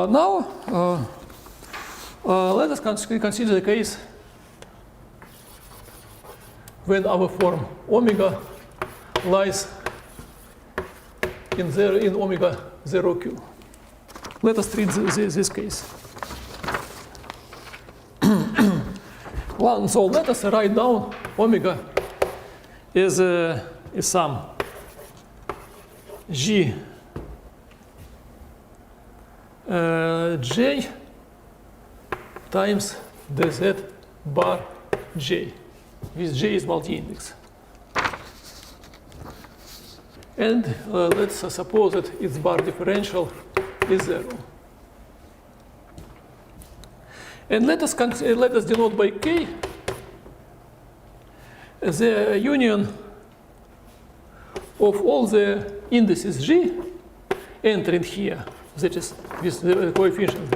Now, let us consider the case when our form omega lies in omega 0q. Let us treat this case. So let us write down omega is some g j times dz bar j, with j is multi-index. And let's suppose that its bar differential is 0. And let us denote by k the union of all the indices g entering here, that is with the coefficient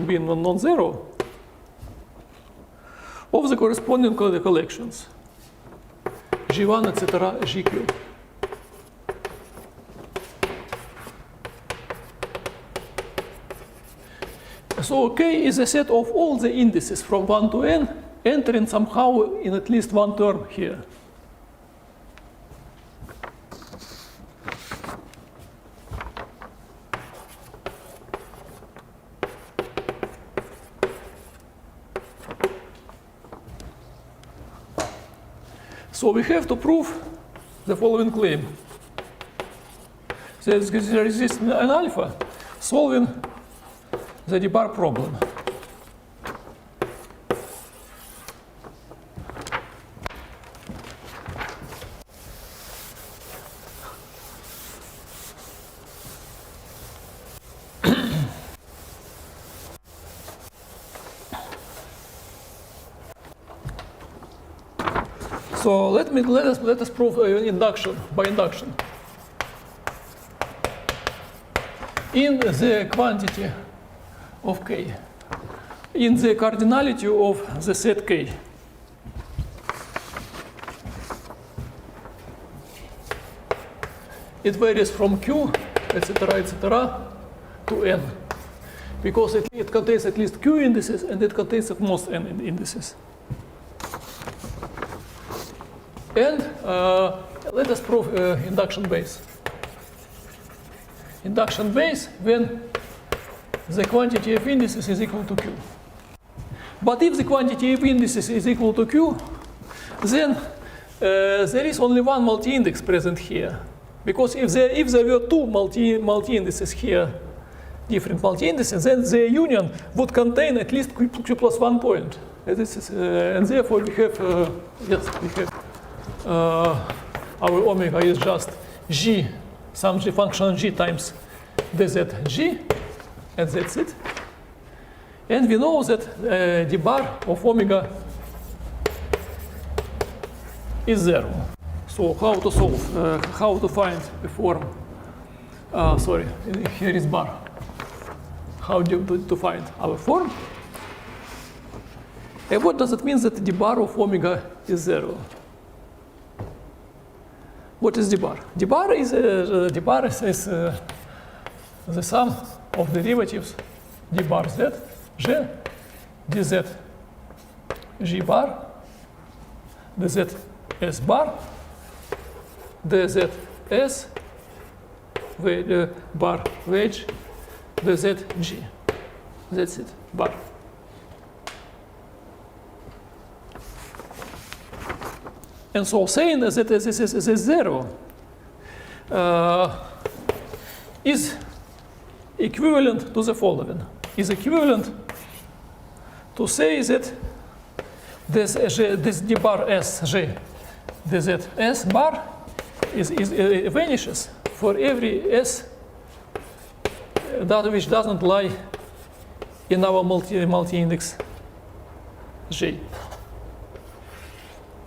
being non-zero, of the corresponding collections g1, etc., gq. So K is a set of all the indices from 1 to n entering somehow in at least one term here. So we have to prove the following claim. There exists an alpha solving the bar problem. So let us prove by induction. In the quantity of k, in the cardinality of the set k, it varies from q, etc., to n, because it contains at least q indices and it contains at most n indices. And let us prove induction base. Induction base when the quantity of indices is equal to q. But if the quantity of indices is equal to q, then there is only one multi-index present here. Because if there were two multi-indices here, different multi-indices, then the union would contain at least q plus 1 point. And therefore we have, our omega is just g some g function g times dzg, and that's it. And we know that d bar of omega is 0. So how to solve, how to find a form, sorry, here is bar. How to find our form? And what does it mean that d bar of omega is 0? What is d bar? D bar is the sum of derivatives d bar z, g, dz g bar, dz s bar, dz s bar wedge, dz g. That's it, bar. And so saying that this is 0 is equivalent to the following. Is equivalent to say that this d bar s g dz s bar vanishes for every s that which doesn't lie in our multi-index g.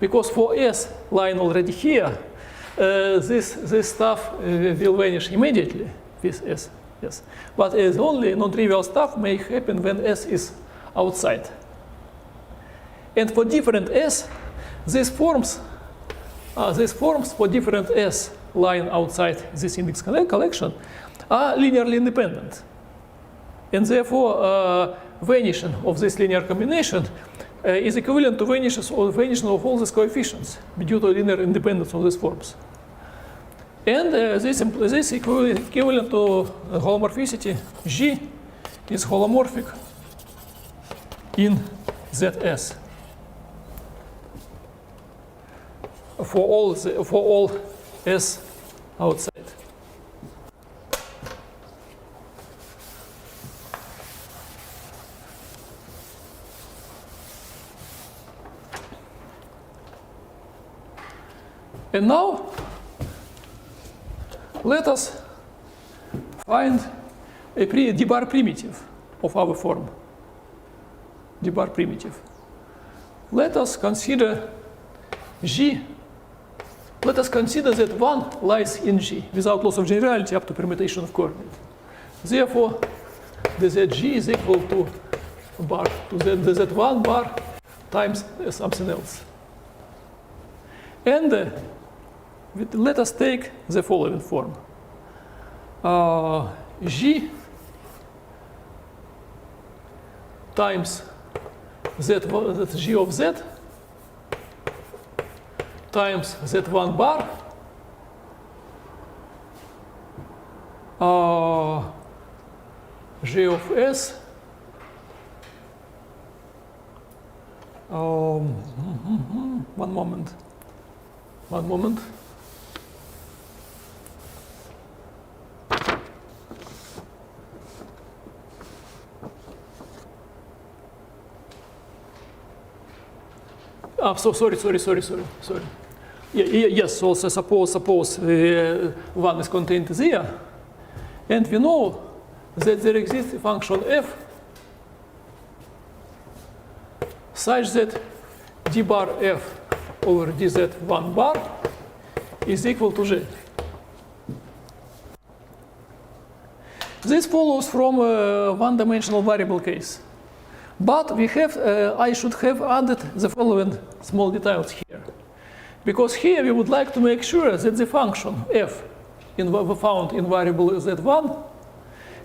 Because for s lying already here, this stuff will vanish immediately with s. Yes, but only non-trivial stuff may happen when s is outside. And for different s, these forms for different s lying outside this index collection are linearly independent. And therefore, vanishing of this linear combination is equivalent to vanishing of all these coefficients due to linear independence of these forms. And this is equivalent to holomorphicity. G is holomorphic in ZS for all S outside. And now let us find a d bar primitive of our form. D bar primitive. Let us consider G. Let us consider that 1 lies in G without loss of generality up to permutation of coordinates. Therefore, the ZG is equal to bar to the Z1 bar times something else. And let us take the following form. G times G of Z times Z1 bar G of S one moment. So sorry. Yes, so suppose 1 is contained there, and we know that there exists a function f such that d bar f over dz1 bar is equal to g. This follows from a one-dimensional variable case. But we have, I should have added the following small details here. Because here we would like to make sure that the function f found in variable z1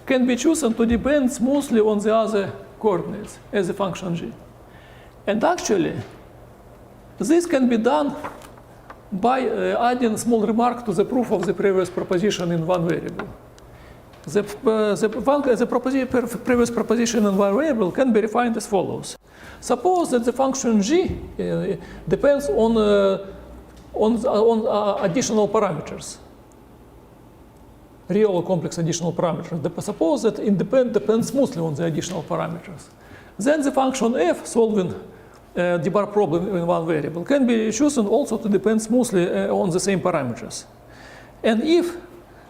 can be chosen to depend smoothly on the other coordinates as a function g. And actually, this can be done by adding a small remark to the proof of the previous proposition in one variable. The previous proposition in one variable can be refined as follows. Suppose that the function g depends on additional parameters, real or complex additional parameters. Suppose that it depends smoothly on the additional parameters. Then the function f solving the bar problem in one variable can be chosen also to depend smoothly on the same parameters. And if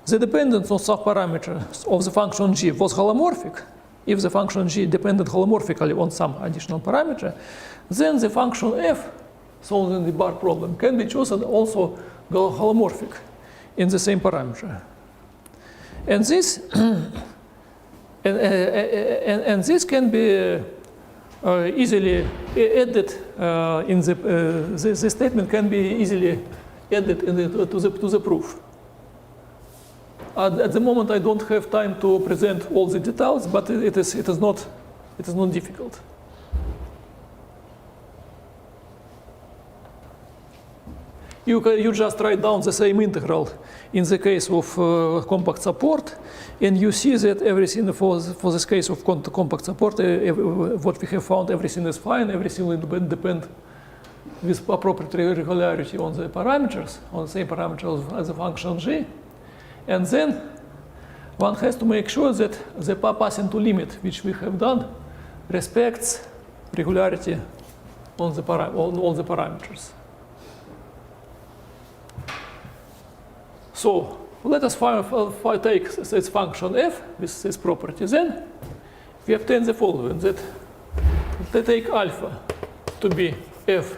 the dependence on subparameters of the function g was holomorphic, if the function g depended holomorphically on some additional parameter, then the function f, solving the bar problem, can be chosen also holomorphic in the same parameter. And this and this can be easily added in the statement can be easily added to the proof. At the moment, I don't have time to present all the details, but it is not difficult. You just write down the same integral in the case of compact support, and you see that everything for this case of compact support, what we have found, everything is fine, everything will depend with appropriate regularity on the parameters, on the same parameters as the function g. And then one has to make sure that the passing to limit, which we have done, respects regularity on all the parameters. So let us take this function f with this property. Then we obtain the following, that they take alpha to be f,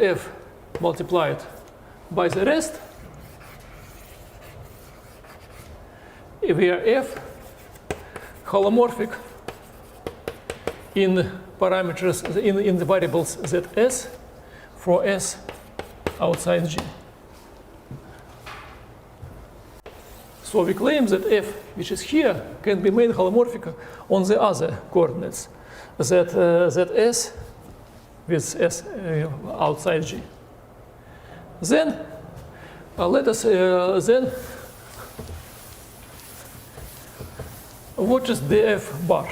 f multiplied by the rest, where f holomorphic in parameters in the variables zs for s outside G. So we claim that f, which is here, can be made holomorphic on the other coordinates, that s with s outside G. Then let us then what is df bar?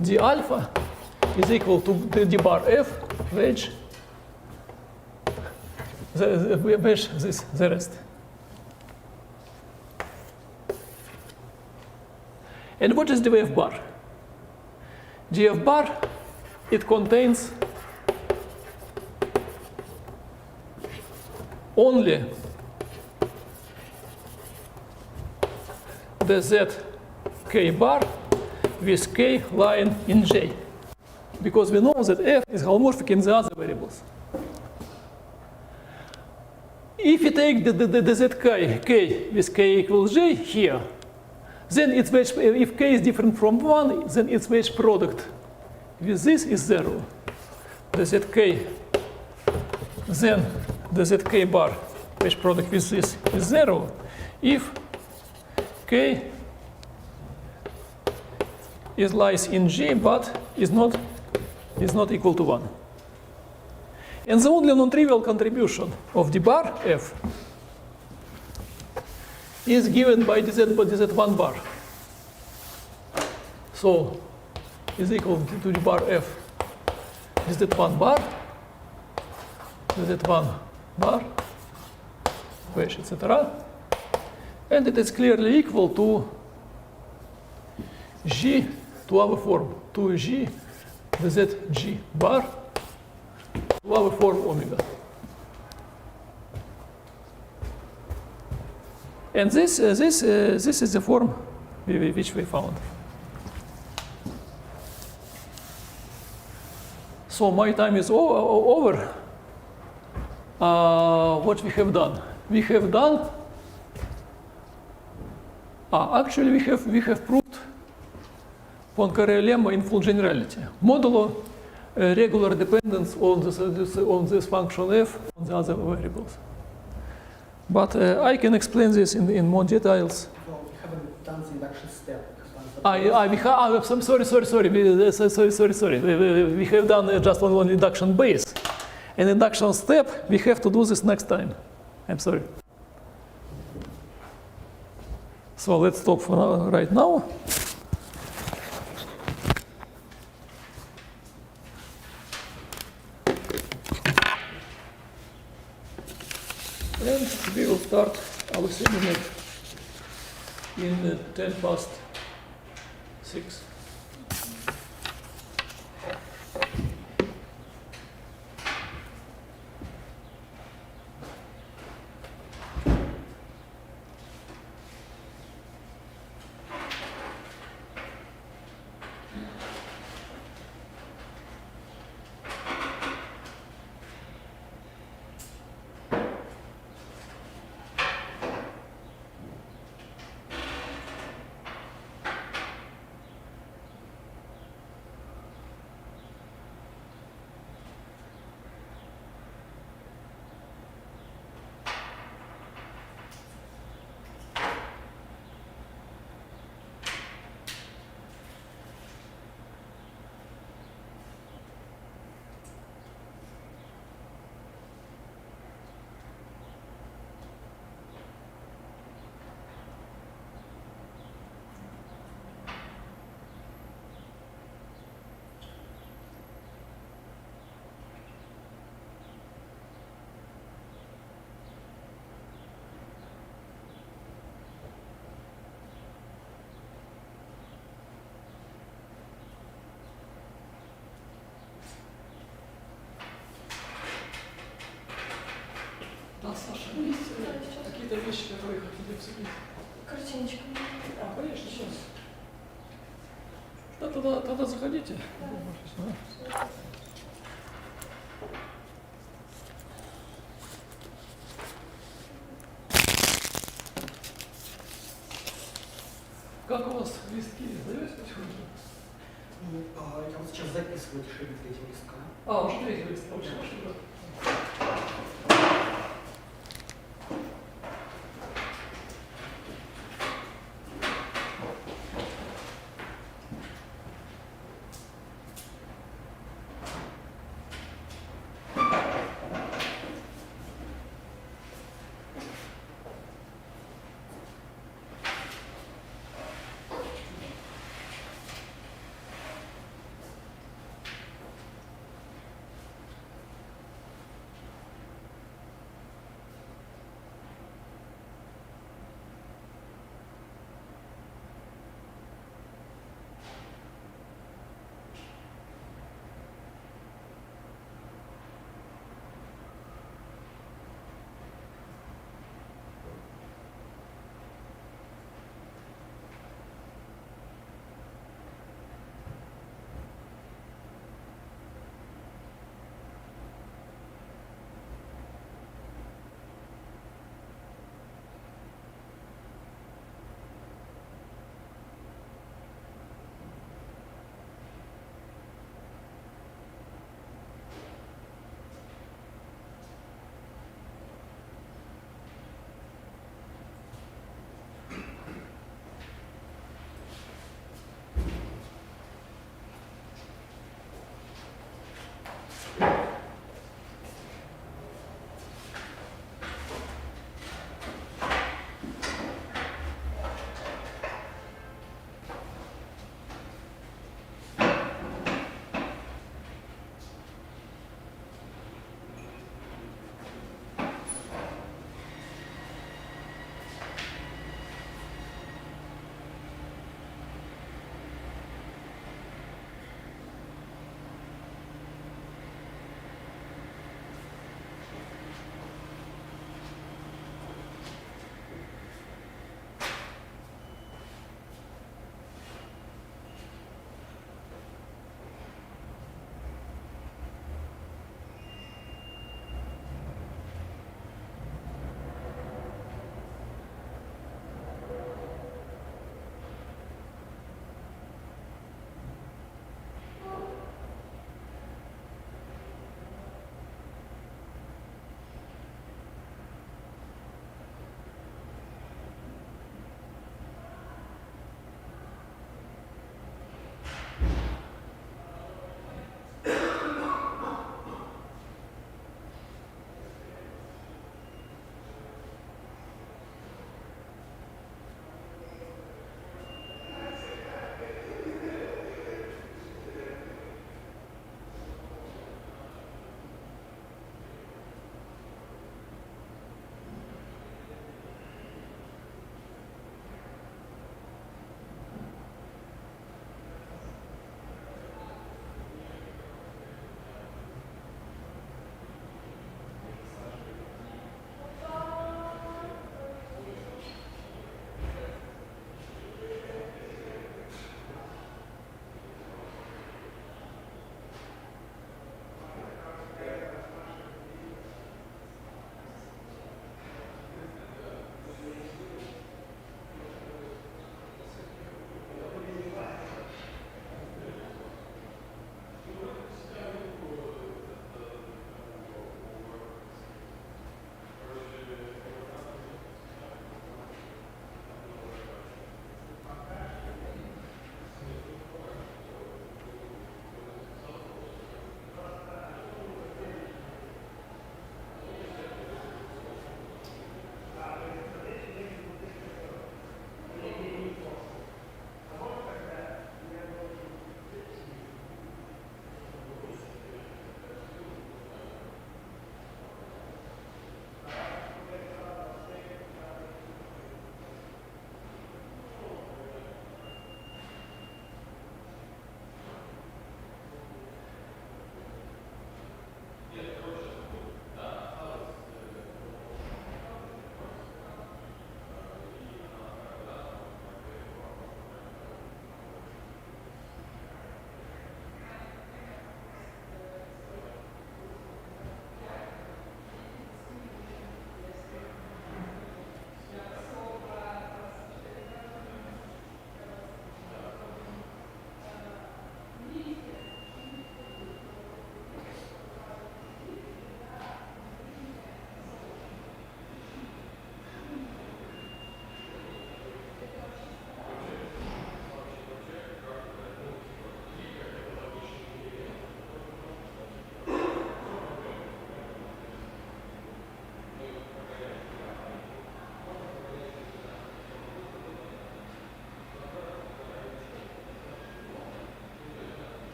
D alpha is equal to d bar f, which the rest. And what is df bar? df bar, it contains only the z k bar with k lying in J, because we know that f is holomorphic in the other variables. If you take the zk k with k equals J here, then its wedge, if k is different from 1, then its wedge product with this is 0. The zk, then the zk bar wedge product with this is 0 if k lies in G, but is not equal to 1. And the only non-trivial contribution of d bar f is given by dz1 bar. So is equal to d bar f dz1 bar, dz1 bar, etc. And it is clearly equal to G, to our form, to G, dz G bar, to our form omega. And this is the form which we found. So my time is over. What we have done? We have done. Actually, we have proved Poincaré lemma in full generality. Modulo regular dependence on this function f on the other variables. But I can explain this in more details. No, we haven't done the induction step. I'm sorry. We have done just one induction base. An induction step, we have to do this next time. I'm sorry. So let's stop for now, right now. And we will start our seminar in 10:06. какие-то вещи, которые хотели обсудить? Картиночка. А, конечно, сейчас. Да, тогда заходите. Да. Как у вас листки сдаете потихоньку? Ну, я вот сейчас записываю решение третьего листка. А, уже третий лист. Очень хорошо.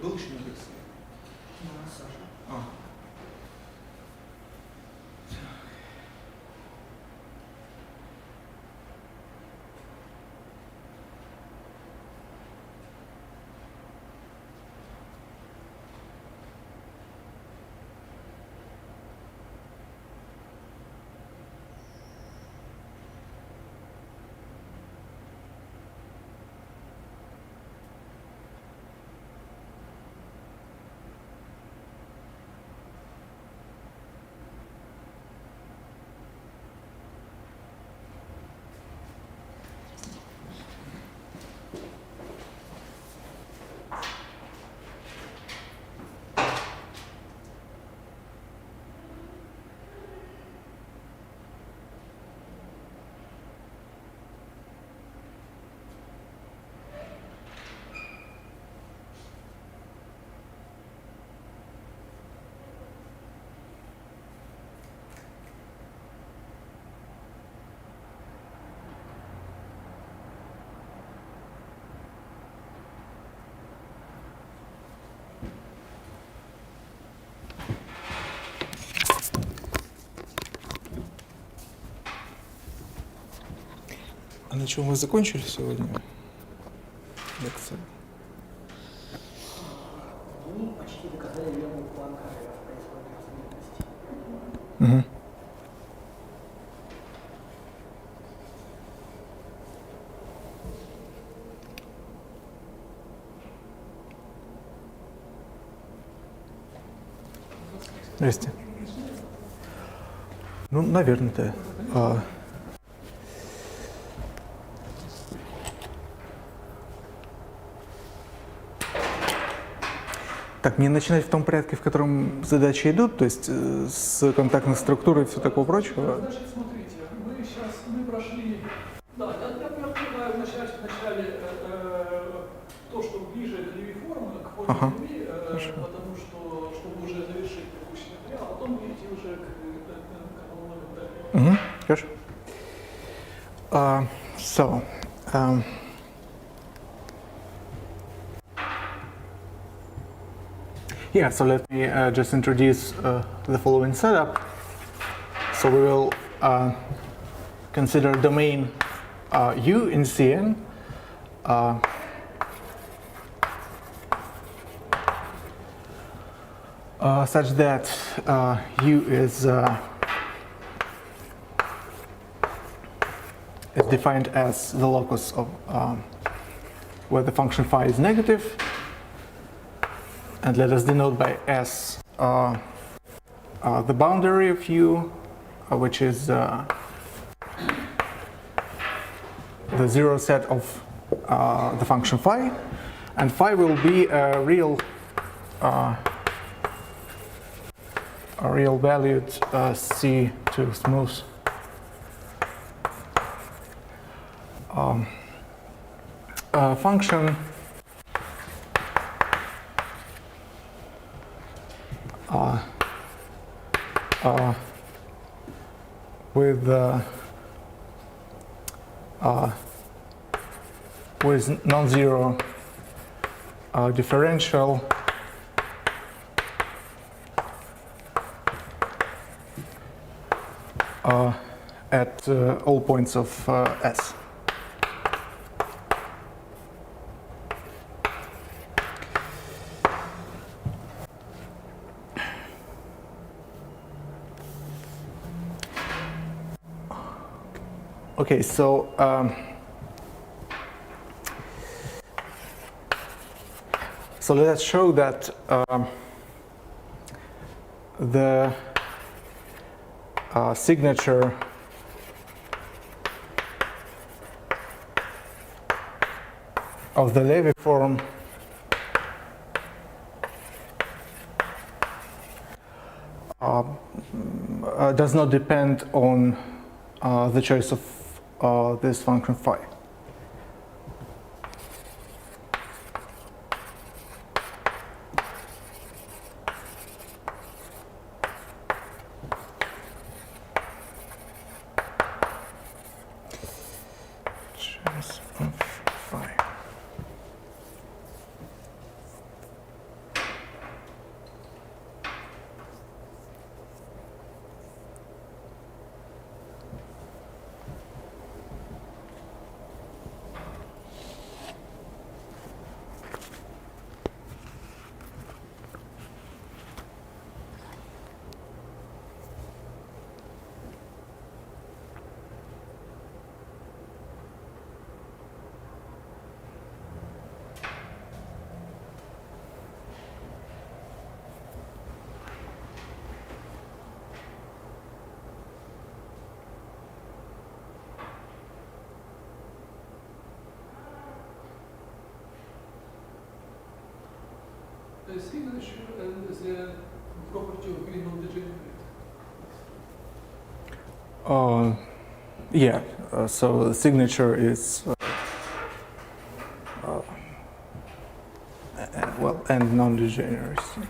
Был еще на лекции? Да, Саша. А. на чем мы закончили сегодня? Лекция. Мы почти доказали левую планка в происходе размерности. Угу. Здрасте. Ну, наверное, да. Так, мне начинать в том порядке, в котором задачи идут, то есть с контактной структурой и все такого прочего? Значит, смотрите, мы прошли, да, я предлагаю начать вначале то, что ближе к Леви формы, к форме Леви, потому что, чтобы уже завершить текущий материал, а потом перейти уже к аналогам далее. Хорошо. Yeah, so let me just introduce the following setup. So we will consider domain U in Cn such that U is defined as the locus of where the function phi is negative. And let us denote by S the boundary of U, which is the zero set of the function phi. And phi will be a real valued C2 smooth function with non-zero differential at all points of S. Okay, so let us show that the signature of the Levy form does not depend on the choice of this function phi. Choice of phi. The signature and the property of being non-degenerate. Yeah, so the signature is well, and non-degeneracy.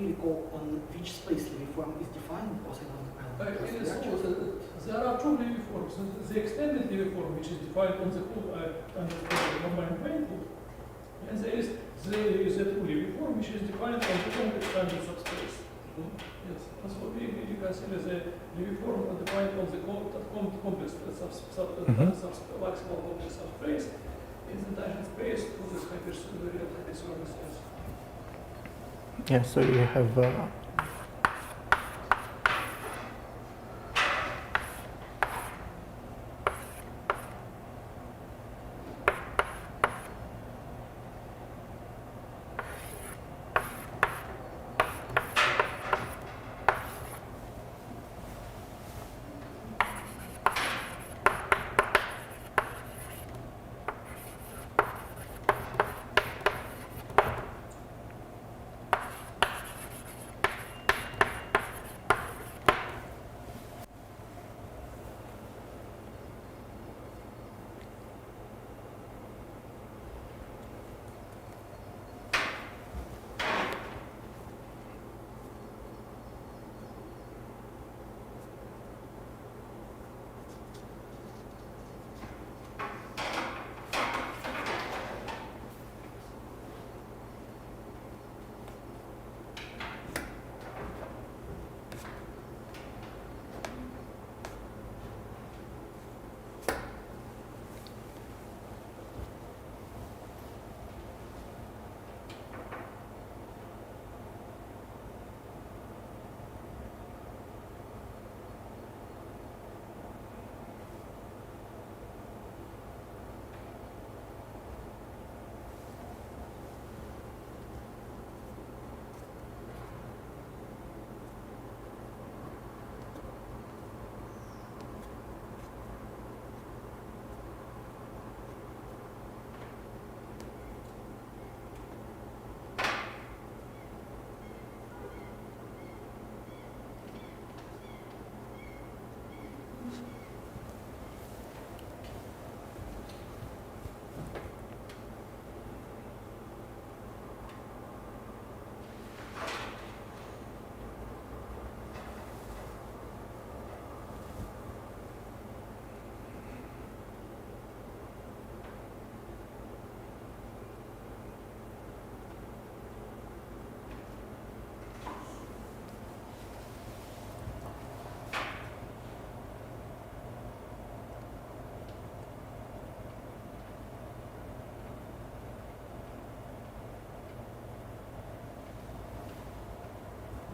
me recall on which space Levy form is defined, because I don't remember. It is also, there are two Levy forms. The extended Levy form, which is defined on the whole combined manifold, and there is the true Levy form, which is defined on the complex tangent subspace. Yes, that's what we consider the Levy form defined on the complex maximal complex subspace in the tangent space for this real hypersurface S. Yeah, so you have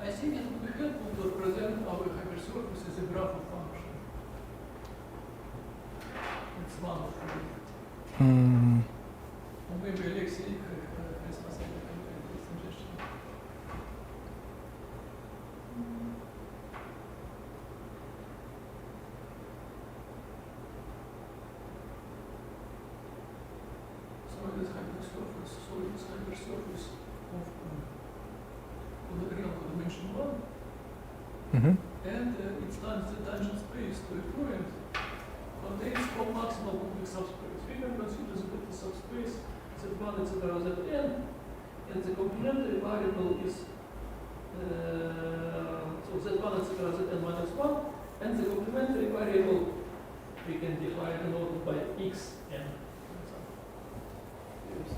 I think it would be helpful to represent our hypersurface as a graph of function. It's one of them. Or maybe Alexei has a suggestion. So it is hypersurface. So it's hypersurface of the real dimension 1. And it stands the tangent space to a point contains all maximal complex subspace. We can consider the vector subspace Z1, etc., Zn, and the complementary variable is so Z1, etc., Zn minus 1, and the complementary variable we can define denoted by xn.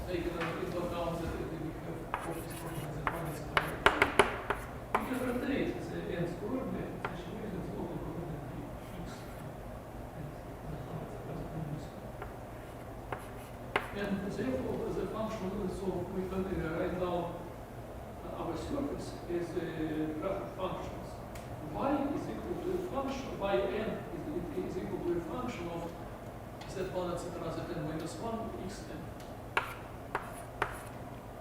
Taken into account that we have properties for Z1, etc. We can rotate the nth coordinate in such a way that the local coordinate be x. And therefore, the function, so we can write down our surface as a graph of functions. Y is equal to a function, yn is equal to a function of z1, etc., zn minus 1, xn.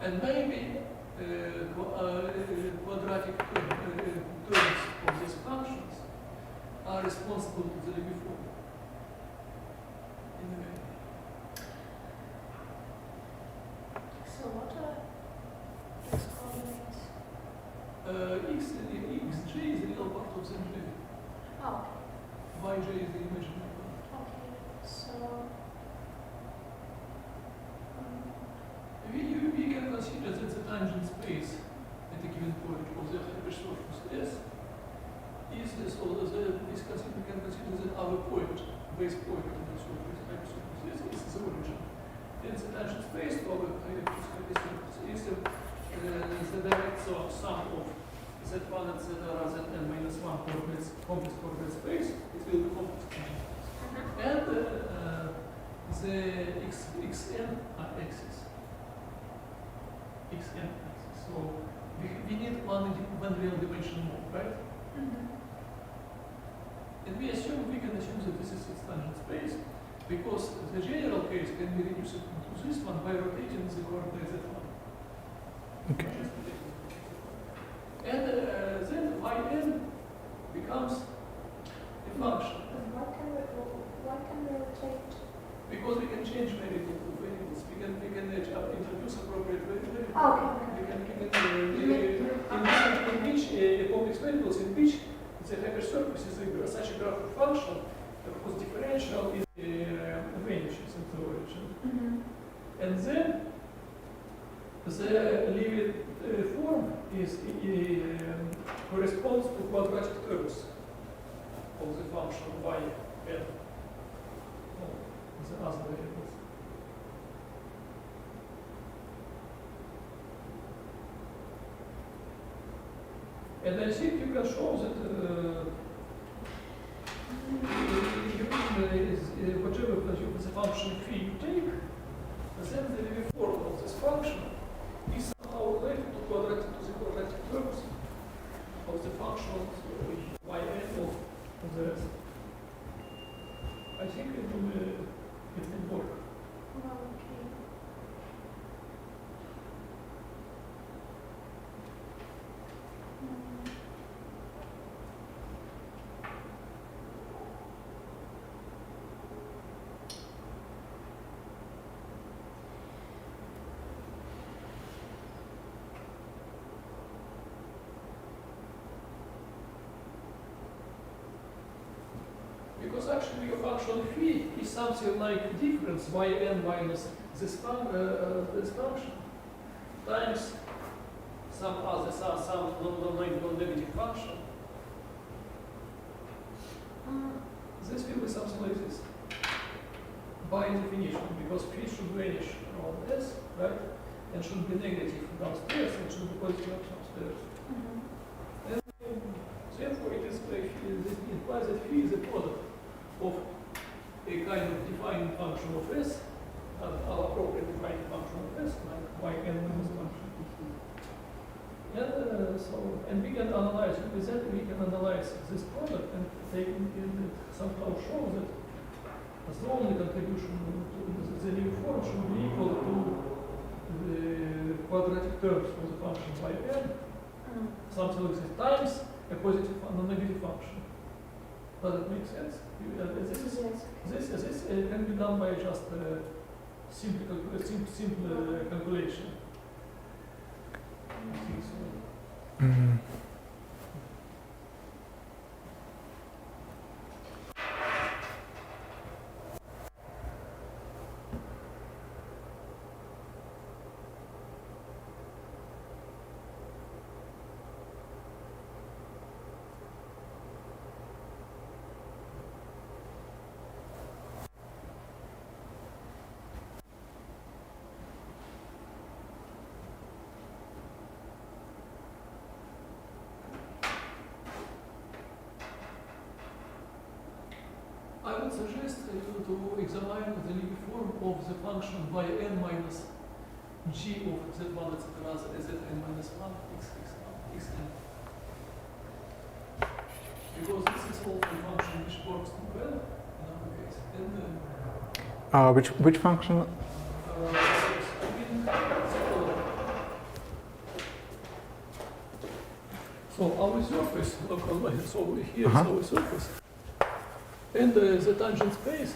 And maybe quadratic terms of these functions are responsible to the Levy form. In a way. So what are these coordinates? xj is the real part of the j. Oh, Yj is the imaginary part. okay. So We can consider that the tangent space at a given point was is so this we can consider that our point, base point of the surface, this is the origin. And the tangent space for our is the direct sum of z1 and zn minus 1 coordinates, complex coordinate space. It will be complex coordinate space. And the xn axis. Xn axis. So we need one real dimension more, right? And we can assume that this is its tangent space, because the general case can be reduced to this one by rotating the coordinate z1. Okay. And then yn becomes a function. Why can we rotate? Because we can change variables. We can introduce appropriate variables. Okay. In which complex variables in which the hyper surface is such a graph function whose differential is vanishes in the origin. And then the Levy form is corresponds to quadratic terms of the function yn, the other variables. And I think you can show that whatever the function phi you take, then the Levy form of this function is somehow related to the quadratic terms of the function yn of the rest. I think it will work. Okay. Because actually your function phi is something like difference yn minus this function times some non-negative function. This will be something like this. By definition, because phi should vanish around s, right? And should be negative downstairs and should be positive upstairs. And therefore it is this implies that phi is a product of a kind of defining function of s, an appropriate defining function of s, like yn minus function. And we can analyze with that. We can analyze this product and take in somehow show that the only contribution to the new form should be equal to the quadratic terms for the function yn, something like this, times a positive and a negative function. Does it make sense? This can be done by just simple calculation. I think so. I would suggest to examine the Levy form of the function yn minus g of z1, etc., zn minus 1, xn. Because this is also a function which works well in our case. And which function? So our surface, so here is our surface. And the tangent space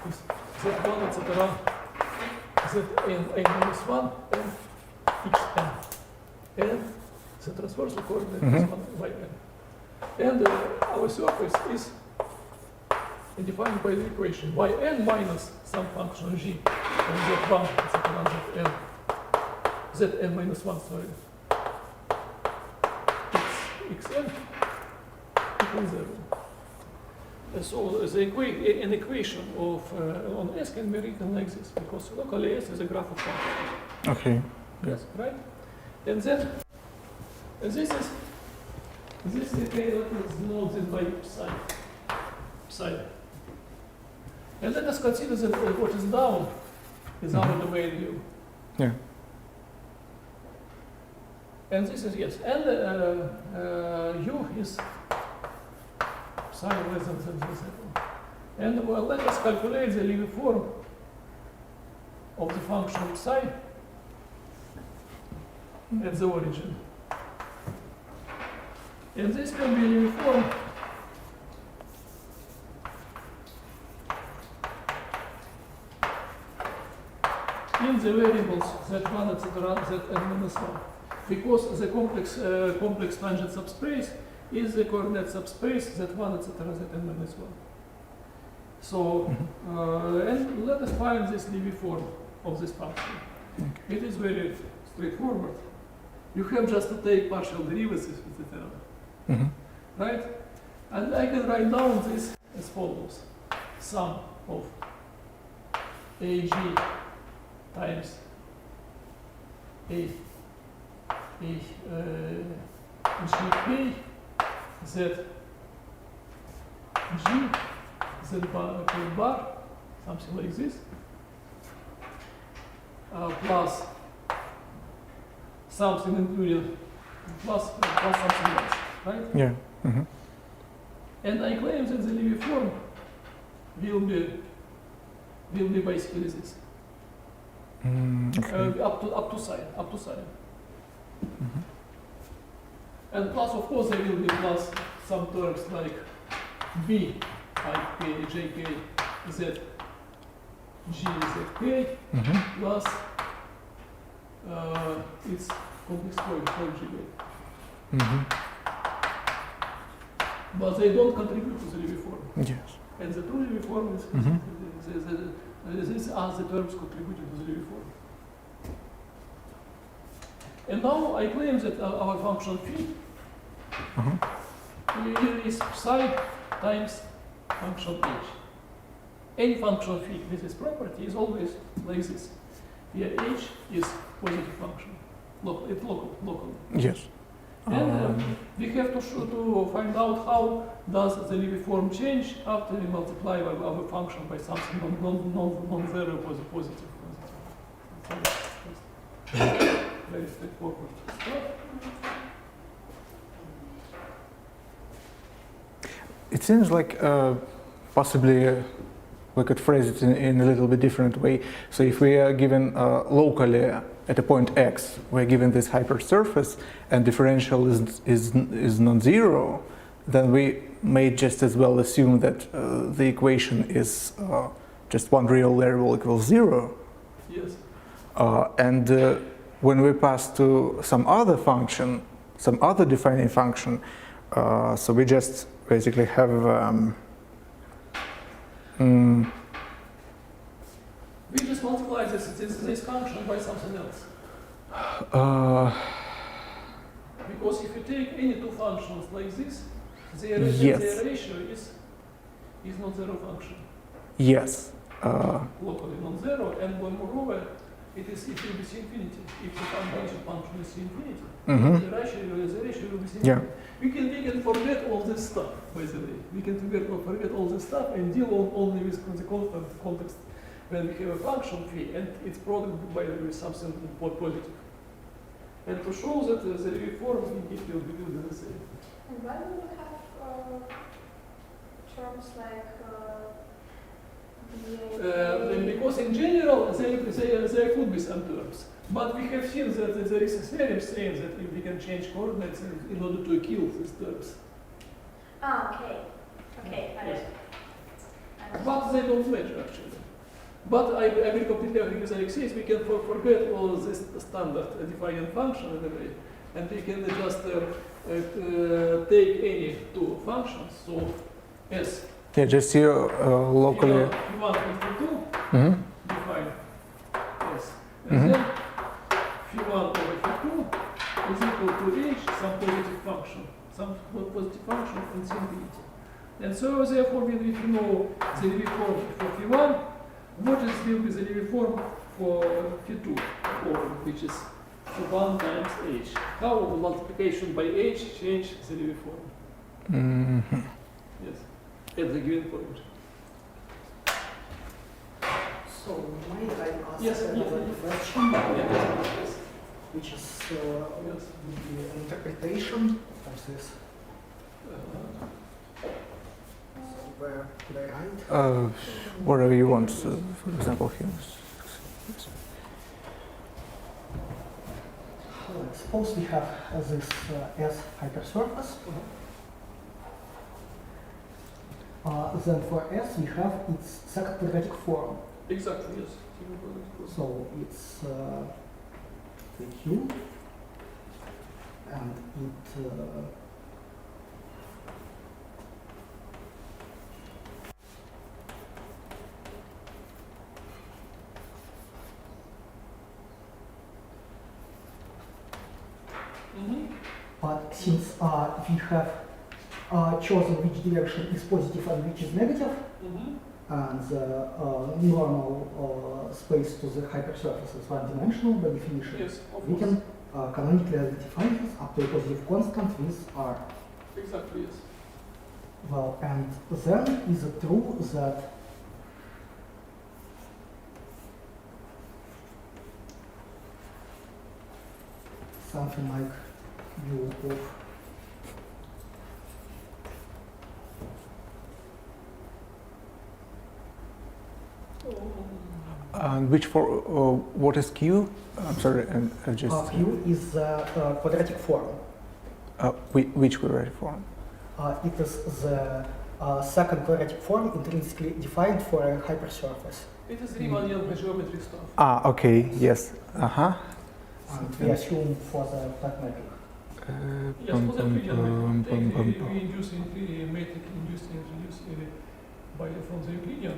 is z1, etc., zn minus 1 and xn. And the transversal coordinate is 1 yn. And our surface is defined by the equation yn minus some function g and z1, etc., zn minus 1, sorry, xn equals 0. So an equation of on S can be written like this, because locally S is a graph of functions. Okay. Yes, right? And then this is denoted by psi. And let us consider that what is down is our domain U. Yeah. And this is yes. And U is psi less than this. And well, let us calculate the Levy form of the function psi at the origin. And this can be uniform in the variables z1, etc., zn minus 1, because the complex tangent subspace is the coordinate subspace z1, etc., zn minus 1. So, and let us find this Levy form of this function. Okay. It is very straightforward. You have just to take partial derivatives with the term. Right? And I can write down this as follows. Sum of AG times GK Z G Z bar, something like this, plus something including plus something else, right? Yeah. And I claim that the Levy form will be basically this. Okay. Up to psi. And plus, of course, there will be plus some terms like B, I, K, J, K, Z, G, Z, K, plus its complex G. But they don't contribute to the Levy form. Yes. And the true Levy form is these are the terms contributing to the Levy form. And now I claim that our function phi is psi times function h. Any function phi with this property is always like this, where h is positive function, local. Yes. And we have to find out how does the Levy form change after we multiply our function by something non-zero positive. Very straightforward stuff. It seems like possibly we could phrase it in a little bit different way. So if we are given locally at a point x, we're given this hypersurface and differential is non-zero, then we may just as well assume that the equation is just one real variable equals 0. Yes. And when we pass to some other function, some other defining function, so we just basically have we just multiply this function by something else. Because if you take any two functions like this, their ratio is non-zero function. Yes. Locally non-zero, and moreover, it will be infinity. If the function is infinity, the ratio will be infinity. Yeah. We can forget all this stuff, by the way. We can forget all this stuff and deal only with the context when we have a function phi and its product by with something positive. And to show that the Levy form indeed will be the same. And why do you have terms like Because in general, there could be some terms. But we have seen that there is a theorem saying that if we can change coordinates in order to kill these terms. okay. Yes. But they don't match actually. But I will completely agree with Alexei, we can forget all this standard defining function in a way, and we can just take any two functions, so S. Yeah, just here locally. Phi1 equal to 2, define S. And then Phi1 over Phi2 is equal to H, some positive function, some positive function and the infinity. And so therefore, if you know the Levy form for Phi1, what is will be the Levy form for Phi2, which is 1 times h. How will multiplication by h change the Levy form? Mhm. Yes, at the given point. So may I ask Yes, another yes. question, Yes. which is Yes. the interpretation of this? So where could I write? Whatever you want, for example, here. Suppose we have this S hypersurface. Then for S we have its second quadratic form. Exactly, yes. So it's the Q and it but since we have chosen which direction is positive and which is negative, and the normal space to the hypersurface is one-dimensional by definition, Yes, of we course. can canonically identify this up to a positive constant with R. Exactly, yes. Well, and then is it true that something like U of And which for what is Q? I'm sorry, and just Q is the quadratic form. which quadratic form? It is the second quadratic form intrinsically defined for a hypersurface. It is Riemannian geometry stuff. Ah, okay, yes. Uh-huh. And we assume for the flat metric. Yes, for the Euclidean method. We induce metric induced by from the Euclidean.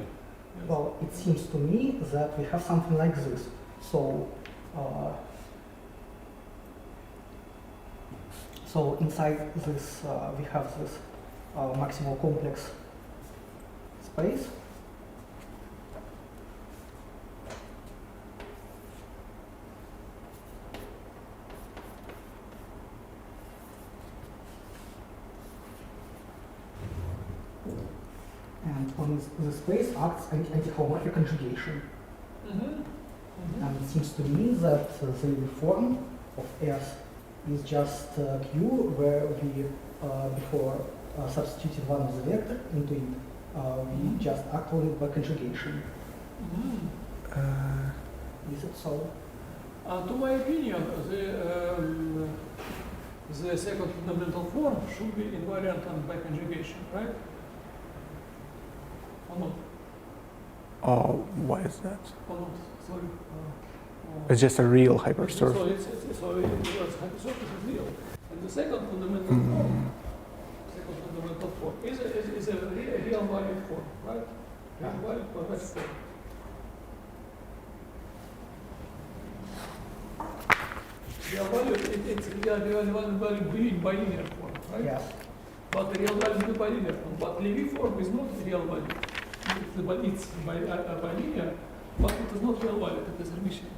Yes. Well, it seems to me that we have something like this. So, so inside this, we have this maximal complex space. And on the space acts anti-homomorphic conjugation. And it seems to me that the form of S is just Q, where we, before substituting one of the vector into it, we just act on it by conjugation. Is it so? To my opinion, the second fundamental form should be invariant and by conjugation, right? Or not? Oh, why is that? Or not? Sorry. It's just a real So hypersurface. it's hypersurface is real. And the second fundamental form, is a real value form, right? Real value quadratic form. Real value, it's real value being bilinear form, right? Yes. But the real value is bilinear form. But Levy form is not real value. It's bilinear, but it is not real value, it is Hermitian.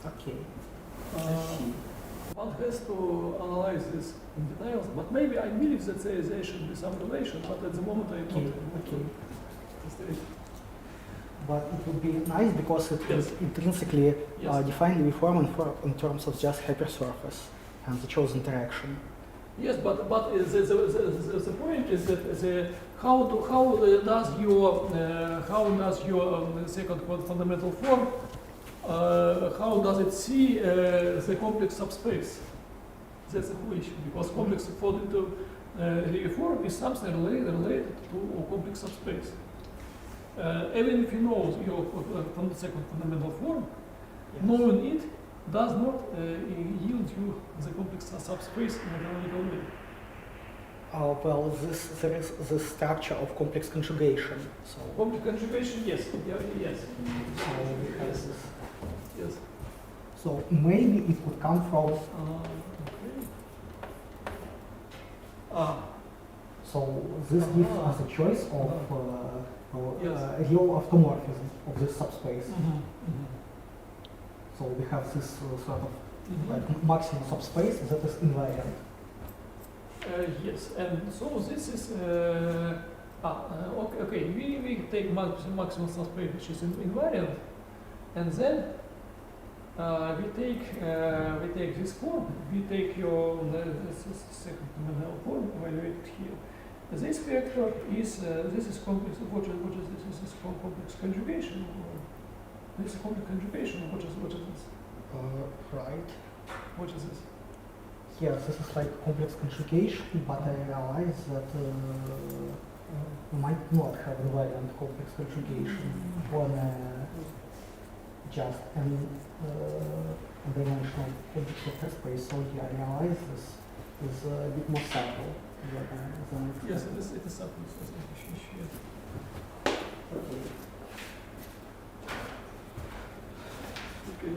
Okay. One has to analyze this in details, but maybe I believe that there should be some relation, but at the moment I don't. Okay. But it would be nice because it Yes. is intrinsically Yes. defined Levy form in terms of just hypersurface and the chosen direction. Yes, but the point is that how does your second fundamental form how does it see the complex subspace? That's the whole issue, because complex according to Levy form is something related to a complex subspace. Even if you know your from the second fundamental form, knowing it does not yield you the complex subspace in a canonical way. Well, there is the structure of complex conjugation. So, Complex conjugation, yes, yes, so we have this. yes. So maybe it could come from Okay. Ah, So this gives us a choice of Yes. real automorphism of this subspace. mhm. So we have this sort of Mhm. like maximum subspace that is invariant. Yes, and so this is okay. We take maximum subspace which is invariant, and then we take this form. We take your this second nominal form evaluated here. This vector is this is complex. What is this? This is complex conjugation. This is complex conjugation. What is this? Right. What is this? Yes, this is like complex conjugation, but I realize that we might not have invariant complex conjugation on just an dimensional object vector space. So yeah, I realize this is a bit more subtle than I Yes, expected. it is something. Yes. Okay. Okay.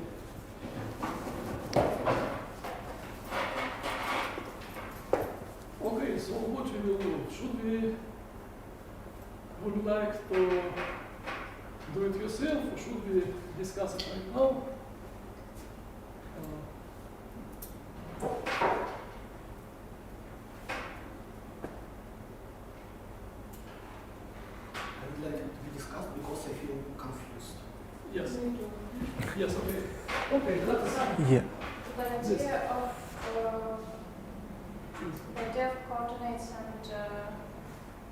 Okay, so what we will do? Would you like to do it yourself, or should we discuss it right now? I would like it to be discussed because I feel confused. Yes. Yes. Okay. Okay. Let us. Yeah. The idea of coordinates and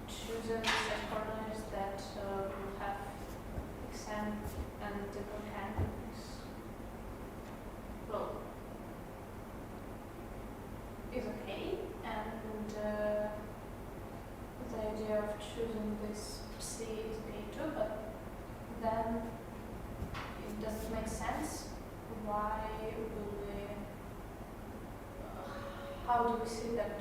choosing such coordinates that will have xn and different handles, well, is okay, and the idea of choosing this c is okay too, but then it doesn't make sense. Why will we? How do we see that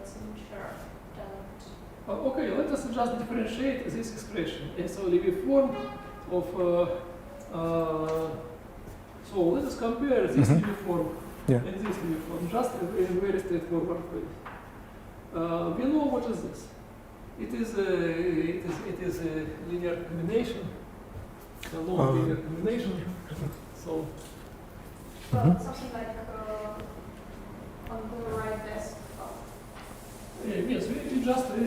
signature doesn't? Okay. Let us just differentiate this expression as a Levy form of. So let us compare this Mhm. Levy form Yeah. and this Levy form, just in a very straightforward way. We know what is this. It is a linear combination, a long linear combination. So Well, something like on the right desk. yes, we just it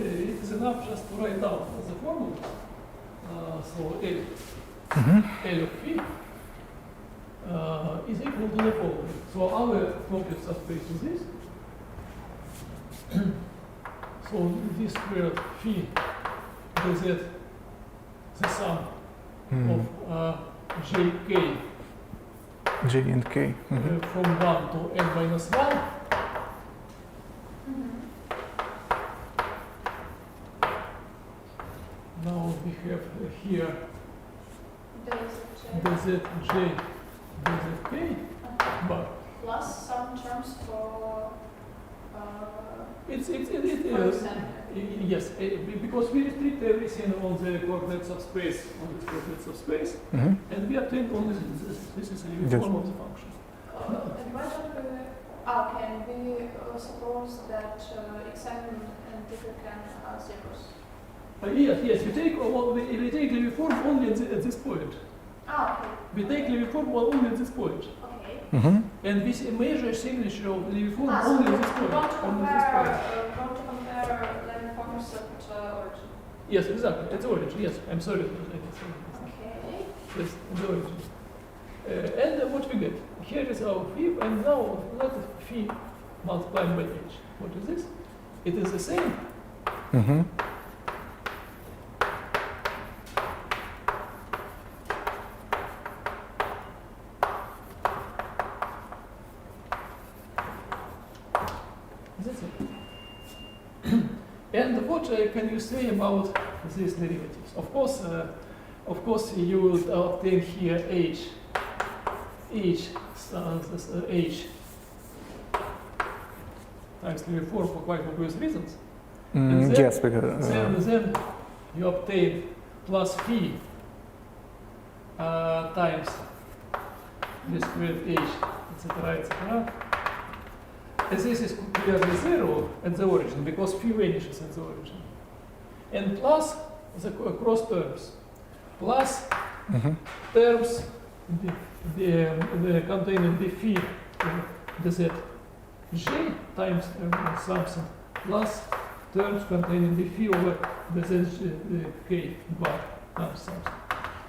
is enough just to write down the formula. So L of phi is equal to the following. So our complex subspace is this. So this squared phi is the sum of jk J and K. from 1 to n minus 1. Now we have here There's dz j dz k, but plus some terms for it's example. yes, because we restrict everything on the coordinate subspace, and we obtain only this is a Yes. form of the function. And why don't we? Can we suppose that xn and can are zeros? Yes, we take Levy form only at this point. Okay. We take Levy form only at this point, Okay. and we measure signature of Levy form So only we at this point. want to Only at this point. compare Levy forms at origin. Yes, exactly. At the origin. Yes, I'm sorry. Okay. Yes, the origin. And what we get? Here is our phi, and now let phi multiplied by h. What is this? It is the same. That's it. And what can you say about these derivatives? Of course, you will obtain here h times Levy form for quite obvious reasons. And then- Yes, because Then you obtain plus phi times the squared h, etc., etc. and this is clearly 0 at the origin because phi vanishes at the origin. And plus the cross terms, plus terms the containing the phi dz j times something, plus terms containing the phi over dz k bar times something.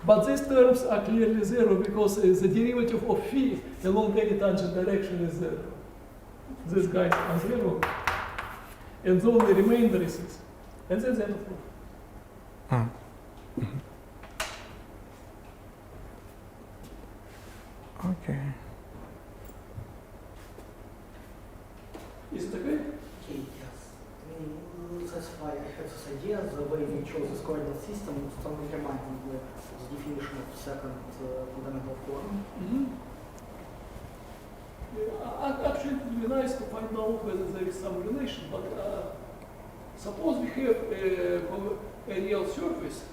But these terms are clearly 0 because the derivative of phi along any tangent direction is 0. These guys are 0, and the only remainder is 6. And that's the end of proof. Okay. Is it okay? Okay, yes. That's why I have this idea. The way we chose this coordinate system strongly reminding the definition of second fundamental form. Actually, it would be nice to find out whether there is some relation, but suppose we have a real surface,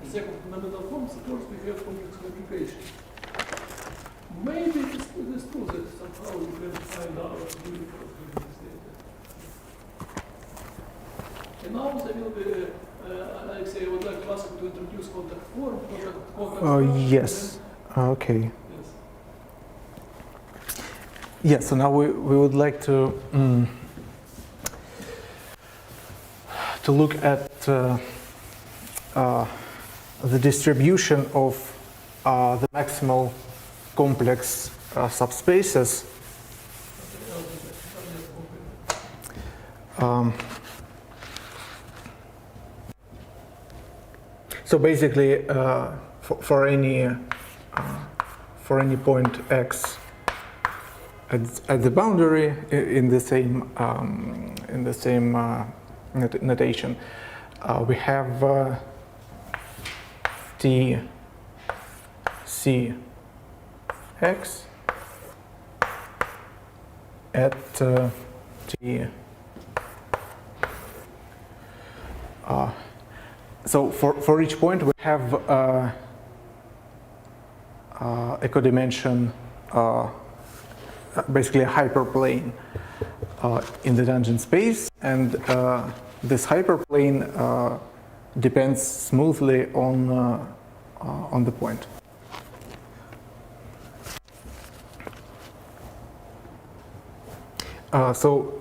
a second fundamental form, suppose we have complex conjugation. Maybe it is true that somehow you can find out the difference between this data. And now there will be, Alexei, I would like to ask you to introduce contact form, contact structure, Yes. Okay. Yes. Yeah, so now we would like to look at the distribution of the maximal complex subspaces. So basically, for any point x at the boundary in the same notation, we have T C x at T. So for each point we have a codimension, basically a hyperplane in the tangent space, and this hyperplane depends smoothly on the point. So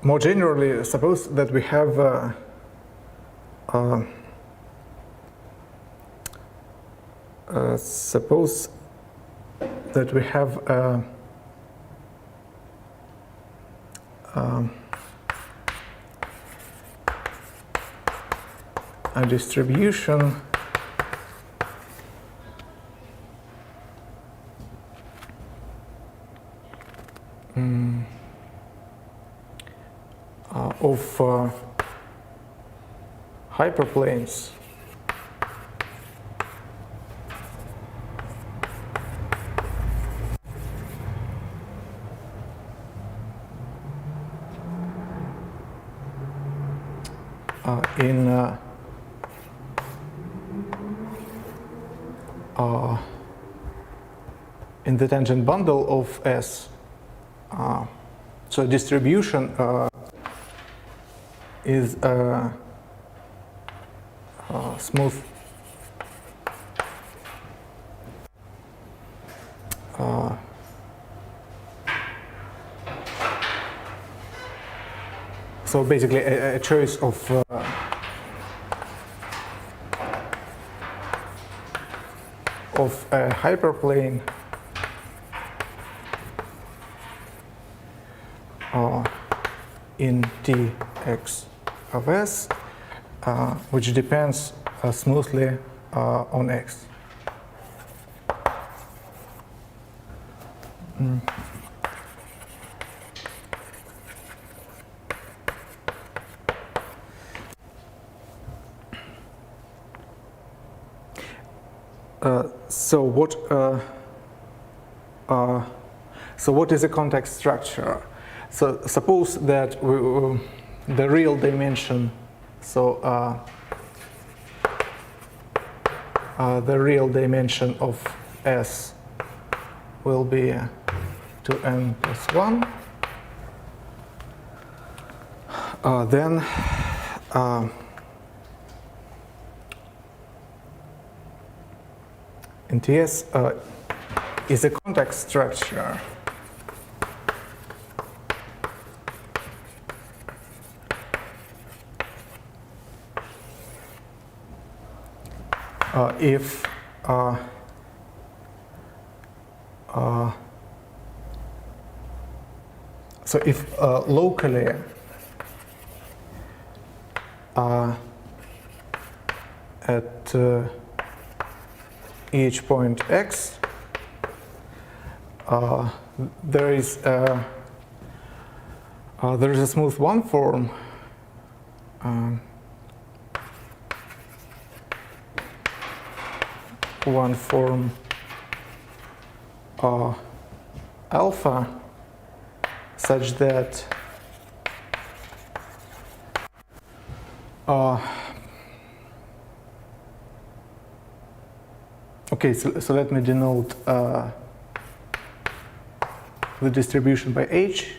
more generally, suppose that we have suppose that we have a distribution of hyperplanes in the tangent bundle of S. So distribution is smooth. So basically a choice of a hyperplane in Tx of S, which depends smoothly on X. So what is a context structure? So suppose that the real dimension, so the real dimension of S will be 2n plus 1, Then NTS is a context structure if so if locally at each point x there is a smooth one form alpha such that okay, so let me denote the distribution by H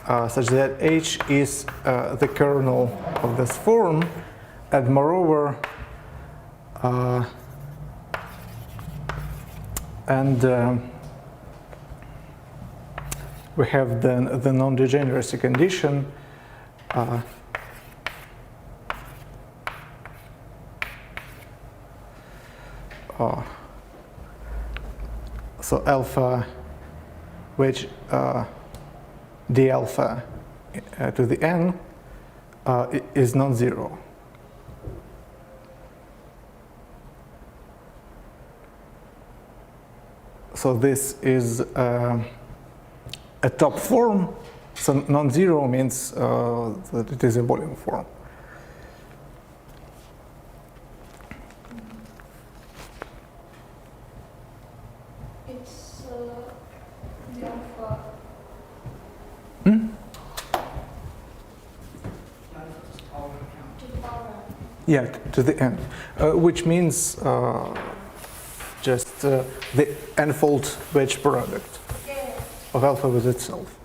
such that H is the kernel of this form, and moreover we have then the non-degeneracy condition so alpha, which d alpha to the n is non-zero. So this is a top form. So non-zero means that it is a volume form. It's the alpha. To the power. Yeah, to the n, which means just the n-fold wedge product of alpha with itself.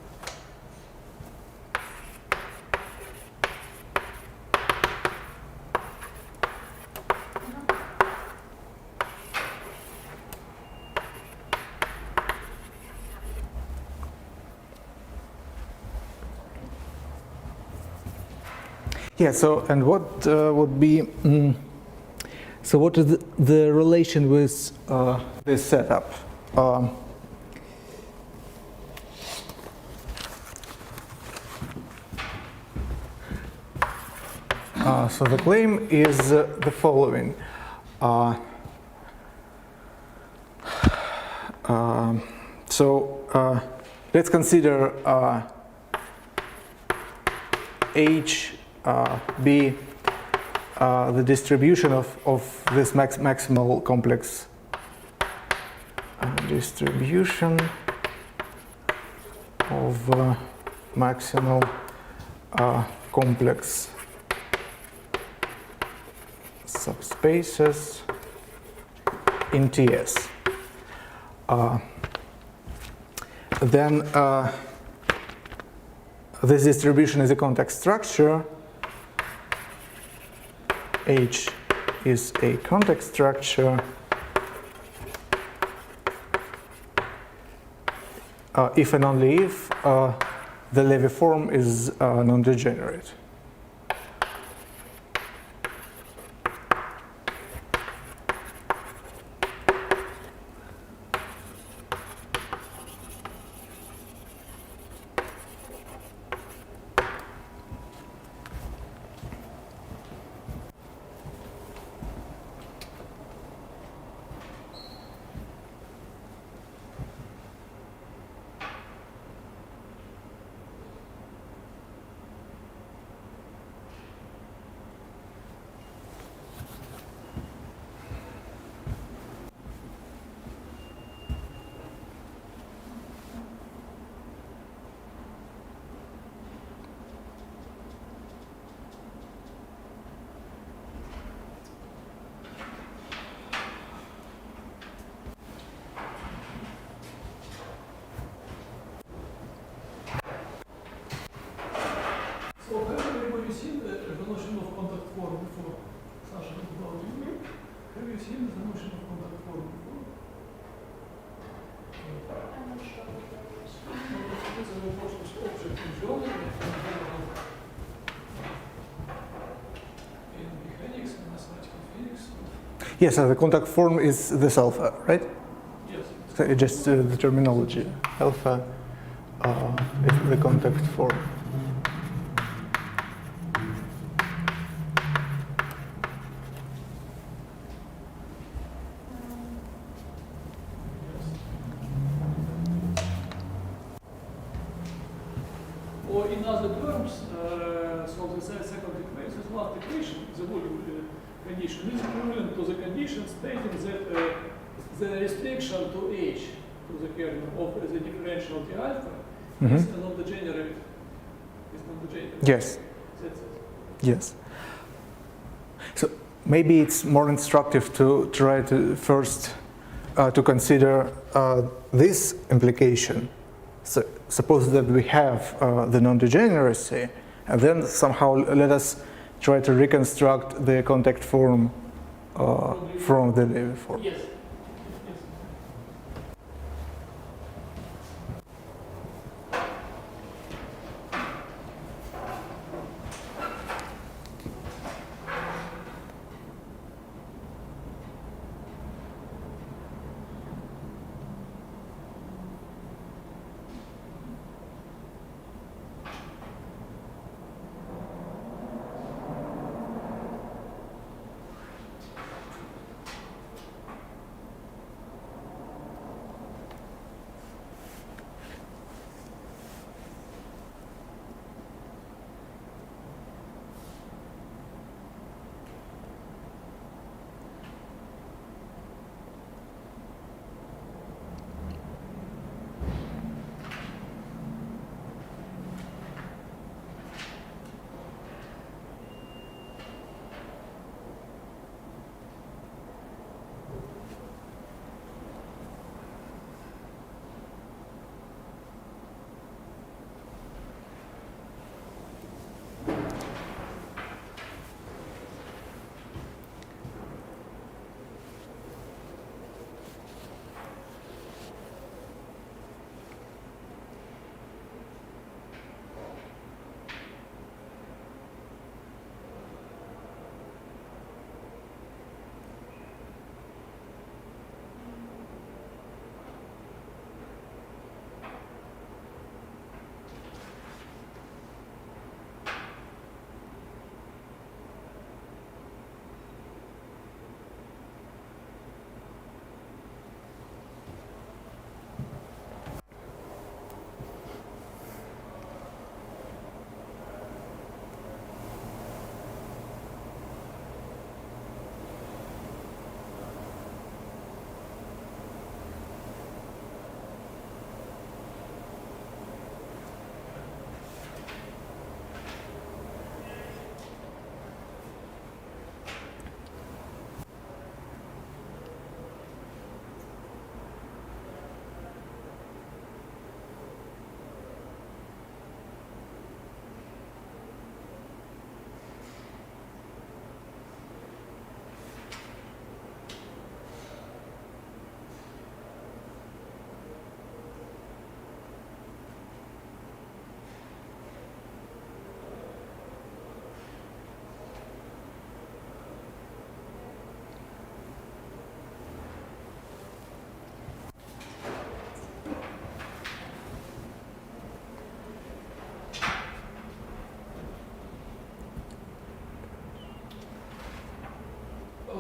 Yeah, so, and what would be, so what is the relation with this setup? So the claim is the following. Let's consider H be the distribution of this maximal complex distribution of maximal complex subspaces in TS. Then this distribution is a context structure. H is a context structure if and only if the Levy form is non-degenerate. seen the notion of contact form before? Sasha, about you? Have you seen the notion of contact form before? I'm not sure what that is. It is an important object in geometry and in mechanics and mathematical physics. Yes, the contact form is this alpha, right? Yes. So it's just the terminology. Alpha is the contact form. Or in other terms, so the second equation, the last equation, the volume condition, is equivalent to the condition stating that the restriction to H, to the kernel of the differential d alpha, is a non-degenerate. Is non-degenerate. Yes. That's it. Yes. So maybe it's more instructive to try to first to consider this implication. So suppose that we have the non-degeneracy, and then somehow let us try to reconstruct the contact form from the Levy form. Yes. Yes.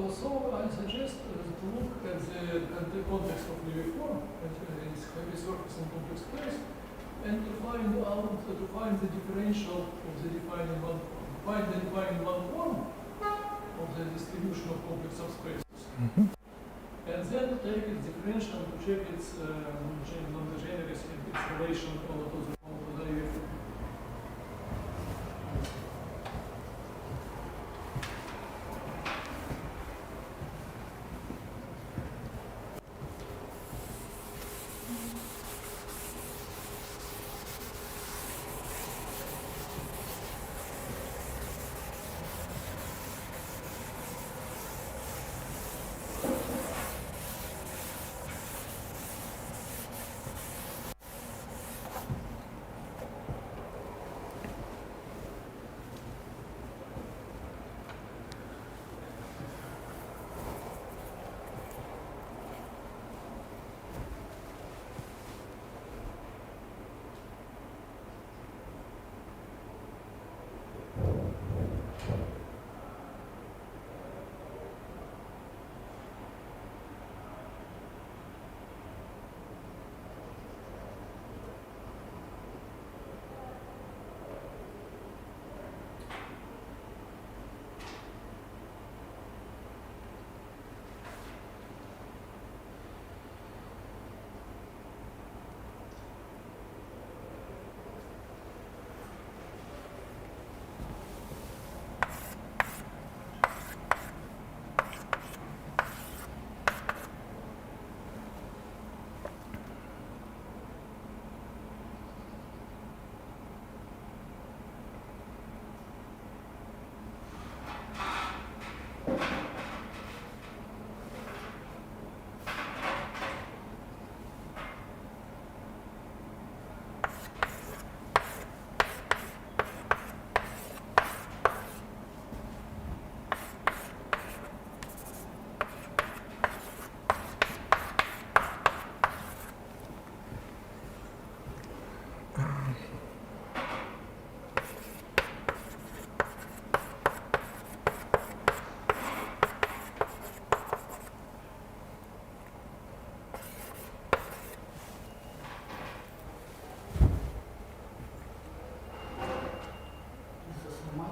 So I suggest to look at the context of Levy form, at its heavy surface and complex space, and to find the differential of the defining one form. Find the defining one form of the distribution of complex subspaces, and then take its differential to check its non-degeneracy and its relation to the Levy form.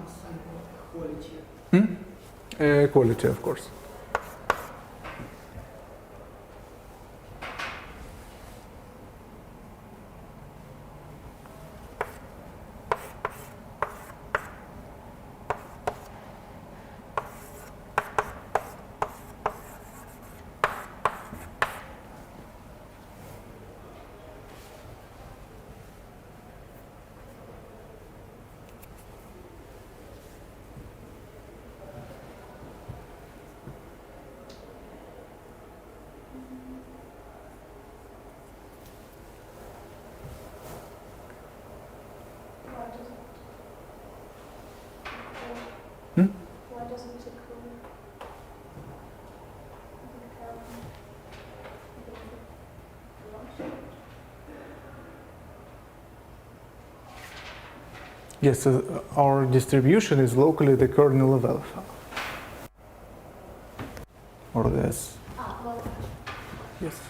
some quality. Quality, of course. Why doesn't it include Yes, our distribution is locally the kernel of alpha. Or this. well, Yes.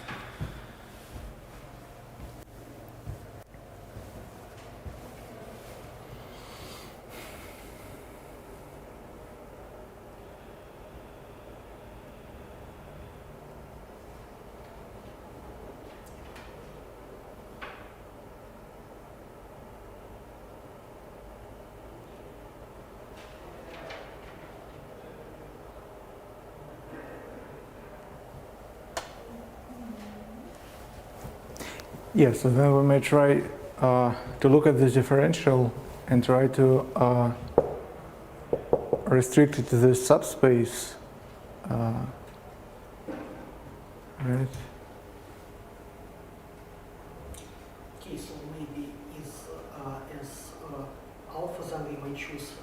Yes, so then we may try to look at this differential and try to restrict it to this subspace. Right. Okay, so maybe is as alpha, then we may choose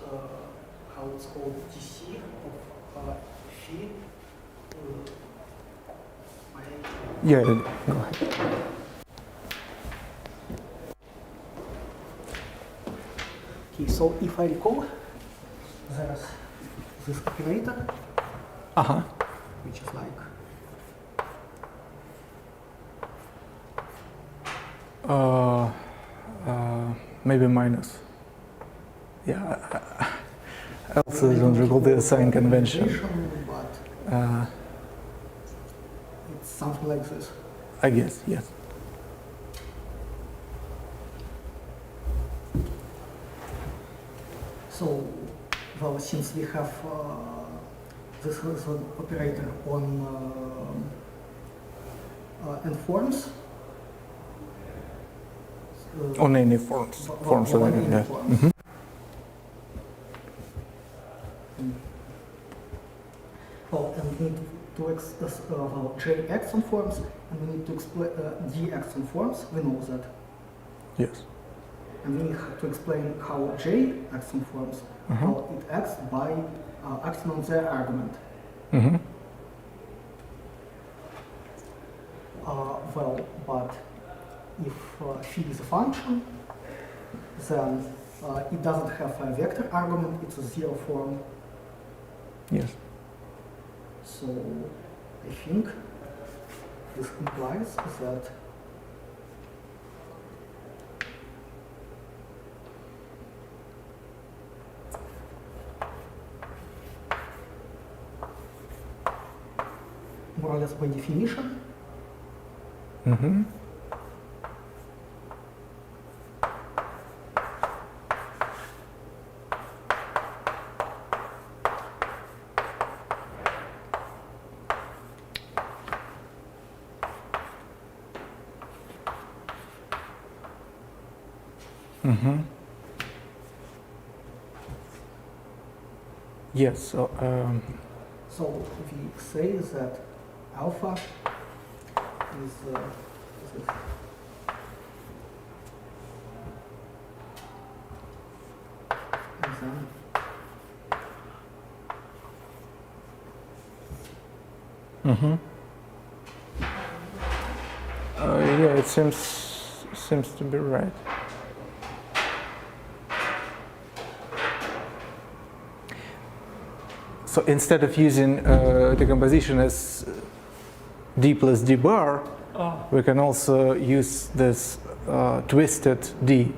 how it's called DC of phi. Yeah, go ahead. Okay, so if I recall, there's this operator, which is like maybe minus. Yeah, I also don't recall the sign convention. But it's something like this. I guess, yes. So, well, since we have this is an operator on n forms. On any forms of on any, any yeah. forms. Mhm. Well, and we need to well, Jx on forms, and we need to explain Dx on forms. We know that. Yes. And we need to explain how J acts on forms, how it acts by acting on their argument. Mm-hmm. Well, but if phi is a function, then it doesn't have a vector argument, it's a zero form. Yes. So I think this implies that more or less by definition, Mm-hmm. Mm-hmm. Yes, so so we say that alpha is this. And then mm-hmm. Yeah, it seems to be right. So instead of using decomposition as d plus d bar, we can also use this twisted d,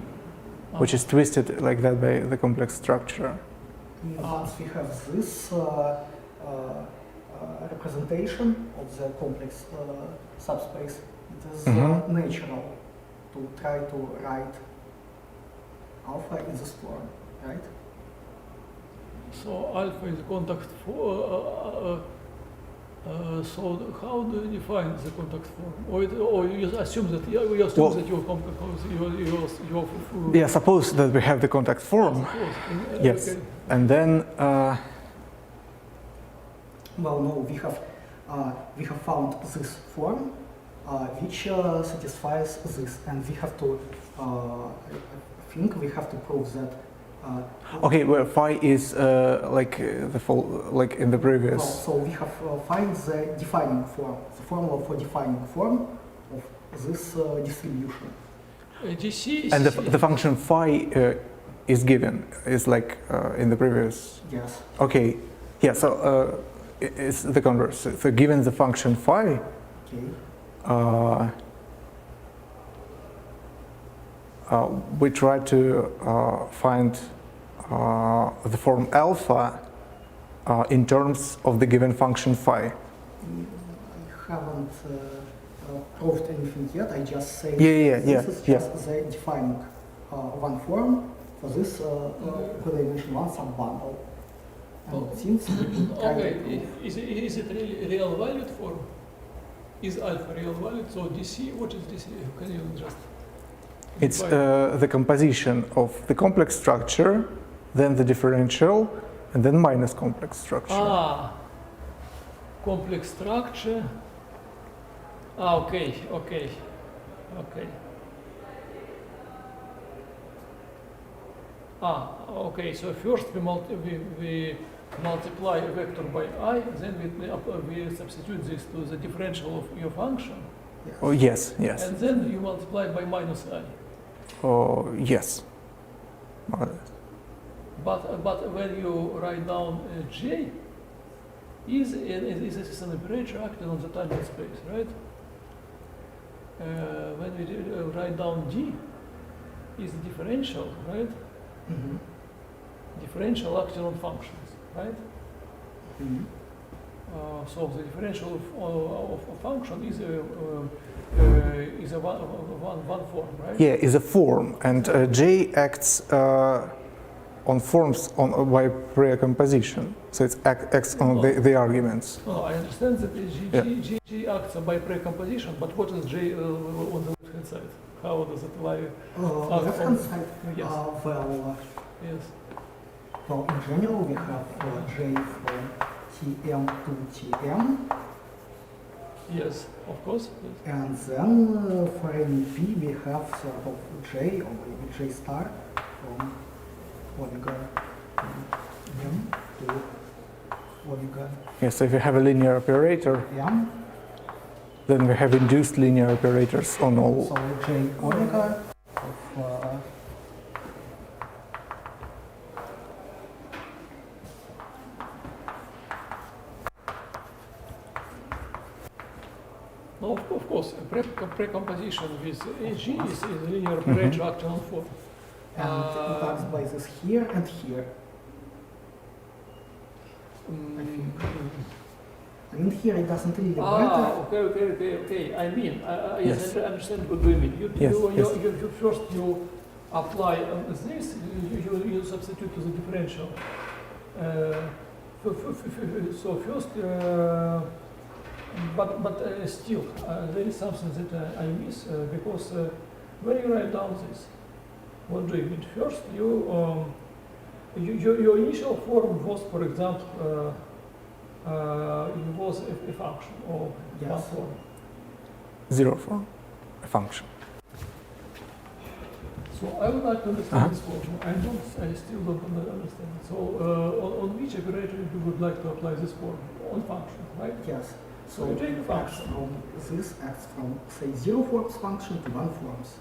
which is twisted like that by the complex structure. Once we have this representation of the complex subspace, it is natural to try to write alpha in this form, right? So alpha is contact for. So how do you define the contact form? Or you assume that your Yeah, suppose that we have the contact form. Yes, okay. and then Well, no, we have found this form which satisfies this, and we have to we have to prove that. okay, where phi is like like in the previous. Well, so we have find the defining form, the formula for defining form of this distribution. DC And the function phi is given, is like in the previous. Yes. Okay, yeah, so it's the converse. So given the function phi, Okay. We try to find the form alpha in terms of the given function phi. I haven't proved anything yet. I just say this is just the defining one form for this coordination one subbundle. And since we try to okay, is it really real valued form? Is alpha real valued? So DC, what is DC? Can you just? It's the composition of the complex structure, then the differential, and then minus complex structure. Ah, complex structure. Ah, okay. Ah, okay. So first we multiply a vector by I, then we substitute this to the differential of your function, Oh, yes, yes. and then you multiply by minus I. Oh, yes. But when you write down J, is an operator acting on the tangent space, right? When we write down D, is the differential, right? Mhm. Differential acting on functions, right? Mhm. So the differential of a function is a one form, right? Yeah, is a form, and J acts on forms by precomposition. So it acts on the arguments. No, I understand that G acts by precomposition, but what is J on the left-hand side? How does it lie? Left-hand side. Yes. Yes. Well, in general, we have J from Tm to Tm, Yes, of course. Yes. and then for any P we have sort of J or maybe J star from omega M to omega Yeah, so if you have a linear operator, M. then we have induced linear operators on all. So J omega of No, of course, precomposition with AG is a linear operator acting on form. and it acts by this here and here. I mean, here it doesn't really matter. Okay. I mean, yes, I understand what you mean. You first you apply this, you substitute to the differential. So first, but still, there is something that I miss because when you write down this, what do you mean? First, your initial form was, for example, it was a function or one form. Zero form, a function. So I would like to understand this form. I still don't understand it. So on which operator you would like to apply this form? On function, right? Yes. So you take a function. This acts from, say, zero forms function to one forms.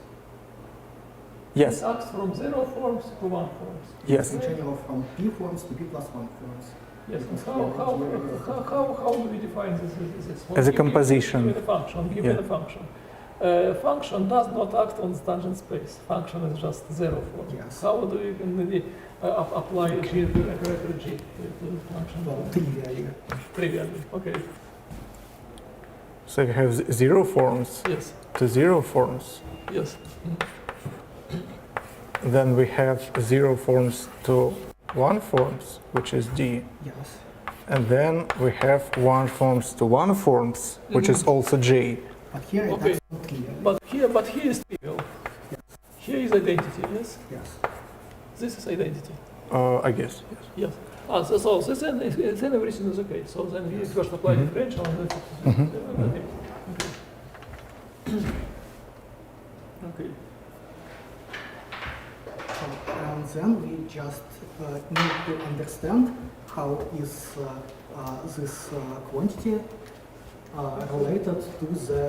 Yes. It acts from zero forms to one forms. Yes. In general, from P forms to P plus one forms. Yes. And how do we define this form? As a composition. Given a function. Given a function. function does not act on the tangent space. Function is just zero form. Yes. How do you can apply G to operator G to the function? Well, trivially. Trivially. Okay. So you have zero forms Yes. to zero forms. Yes. Then we have zero forms to one forms, which is D. Yes. And then we have one forms to one forms, which is also J. But here Okay. that's not trivial. But here is trivial. Here is identity. Yes. Yes. This is identity. I guess. Yes. Yes. So this then everything is okay. So then we first apply differential and then okay. Okay. So, and then we just need to understand how is this quantity related to the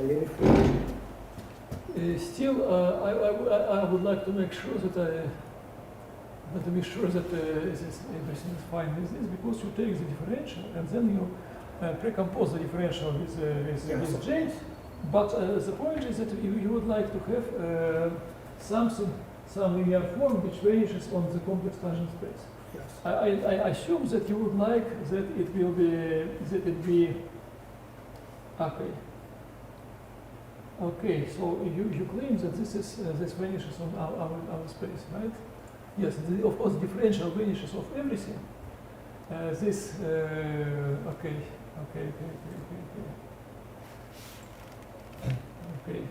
Levy form. Still, I would like to make sure that everything is fine with this, because you take the differential and then you precompose the differential with J. But the point is that you would like to have some linear form which vanishes on the complex tangent space. Yes. I assume that you would like that it be okay. Okay, so you claim that this vanishes on our space, right? Yes, of course, differential vanishes of everything. Okay. Okay.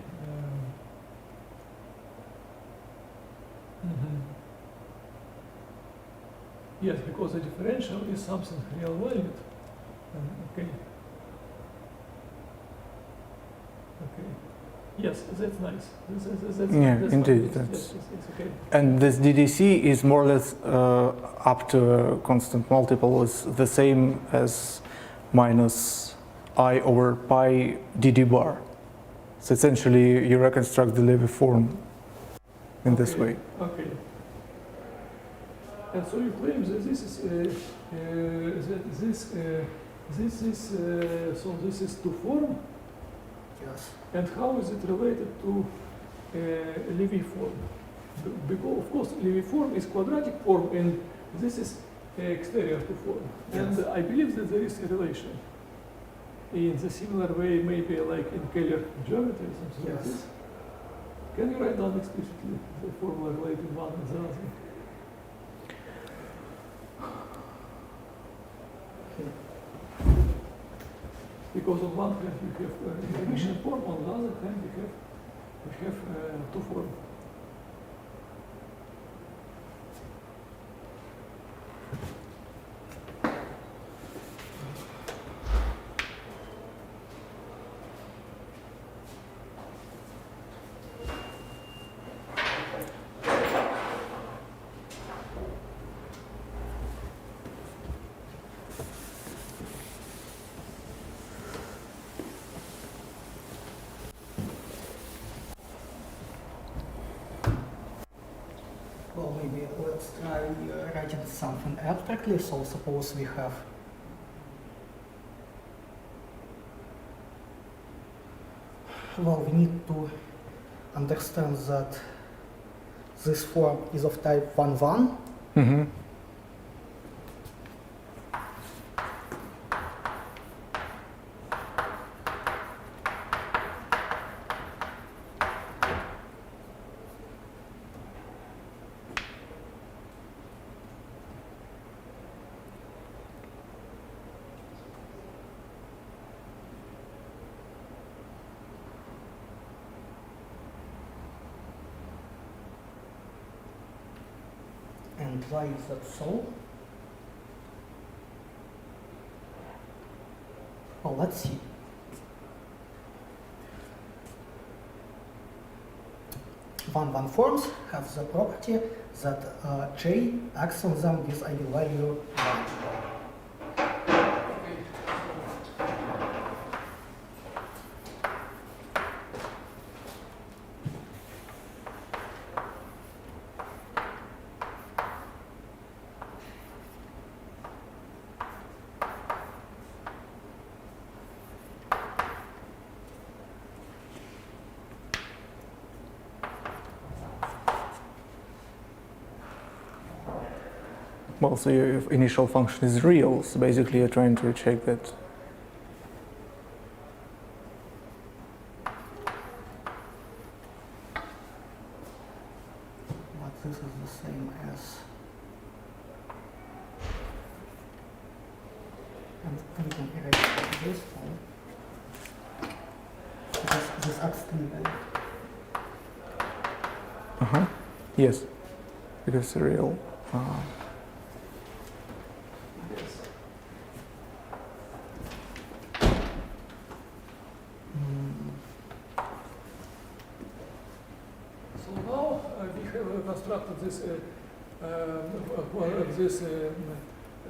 Yes, because the differential is something real valued. Okay. Okay. Yes, that's nice. That's indeed. Fine. Yes, it's okay. And this DDC is more or less up to a constant multiple is the same as minus I over pi dd bar. So essentially you reconstruct the Levy form in this way. Okay. And so you claim that this is this is two form. Yes. And how is it related to Levy form? Because of course Levy form is quadratic form, and this is exterior to form. Yes. And I believe that there is a relation. In the similar way, maybe like in Keller geometry or something like Yes. this. Can you write down explicitly the formula relating one and the other? Because on one hand you have integration form, on the other hand we have two forms. Well, maybe let's try writing something abstractly. So suppose we have we need to understand that this form is of type 1-1. Mm-hmm. And why is that so? Well, let's see. One forms have the property that J acts on them with eigenvalue 1. Well, so your initial function is real, so basically you're trying to check that. But this is the same as. And we can erase this one. Because this acts clearly. Uh-huh. Yes, because it's real. Yes. So now we have constructed this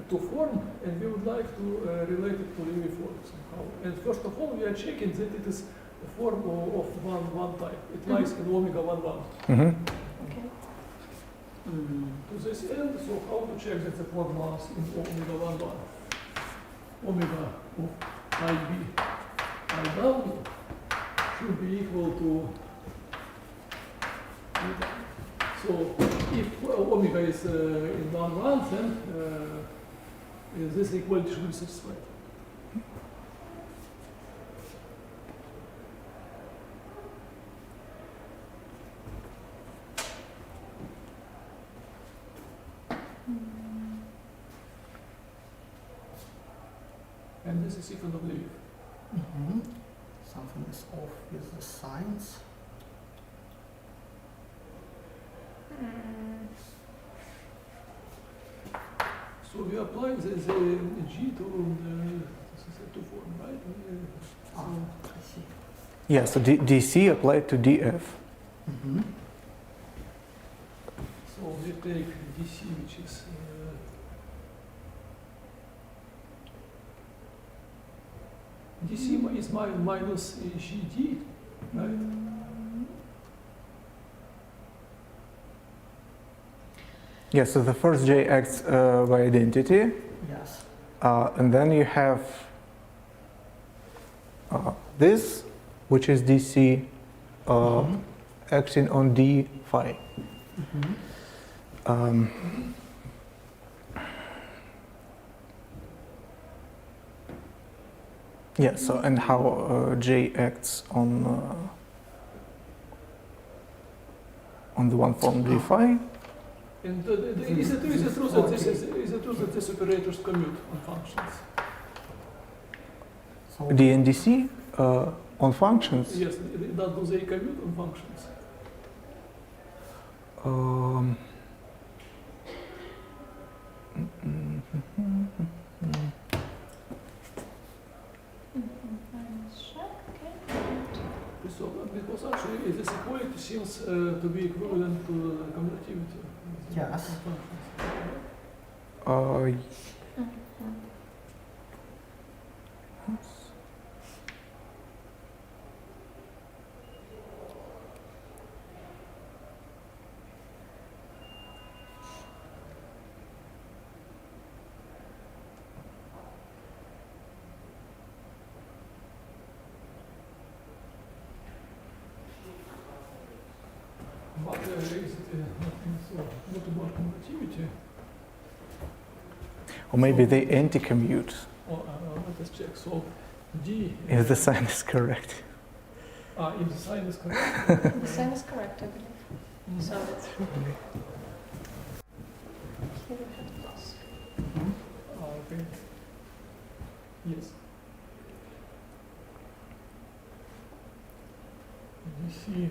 to form, and we would like to relate it to uniform somehow. And first of all, we are checking that it is a form of one type. It lies in omega 1, 1. Mm-hmm. Okay. To this end, so how to check that the form lies in omega 1, 1? Omega of IB, IW should be equal to theta. So if omega is in 1, 1, then this equality should be satisfied. And this is equal to belief. Something is off with the signs. So we apply the G to to form, right? I see. Yeah, so DC applied to DF. So we take DC, which is DC is minus GD, right? Yeah, so the first J acts by identity, Yes. and then you have this, which is DC acting on D phi. Yeah, so and how J acts on the one form D phi. And is it true that this operators commute on functions? So D and DC on functions. Yes, do they commute on functions? So, because actually this equality seems to be equivalent to commutativity. Yes. But is it what about commutativity? Or maybe they anti-commute Oh, let us check. So D. if the sign is correct. If the sign is correct. The sign is correct, I believe. So that's here we have plus. Okay. Yes. DC.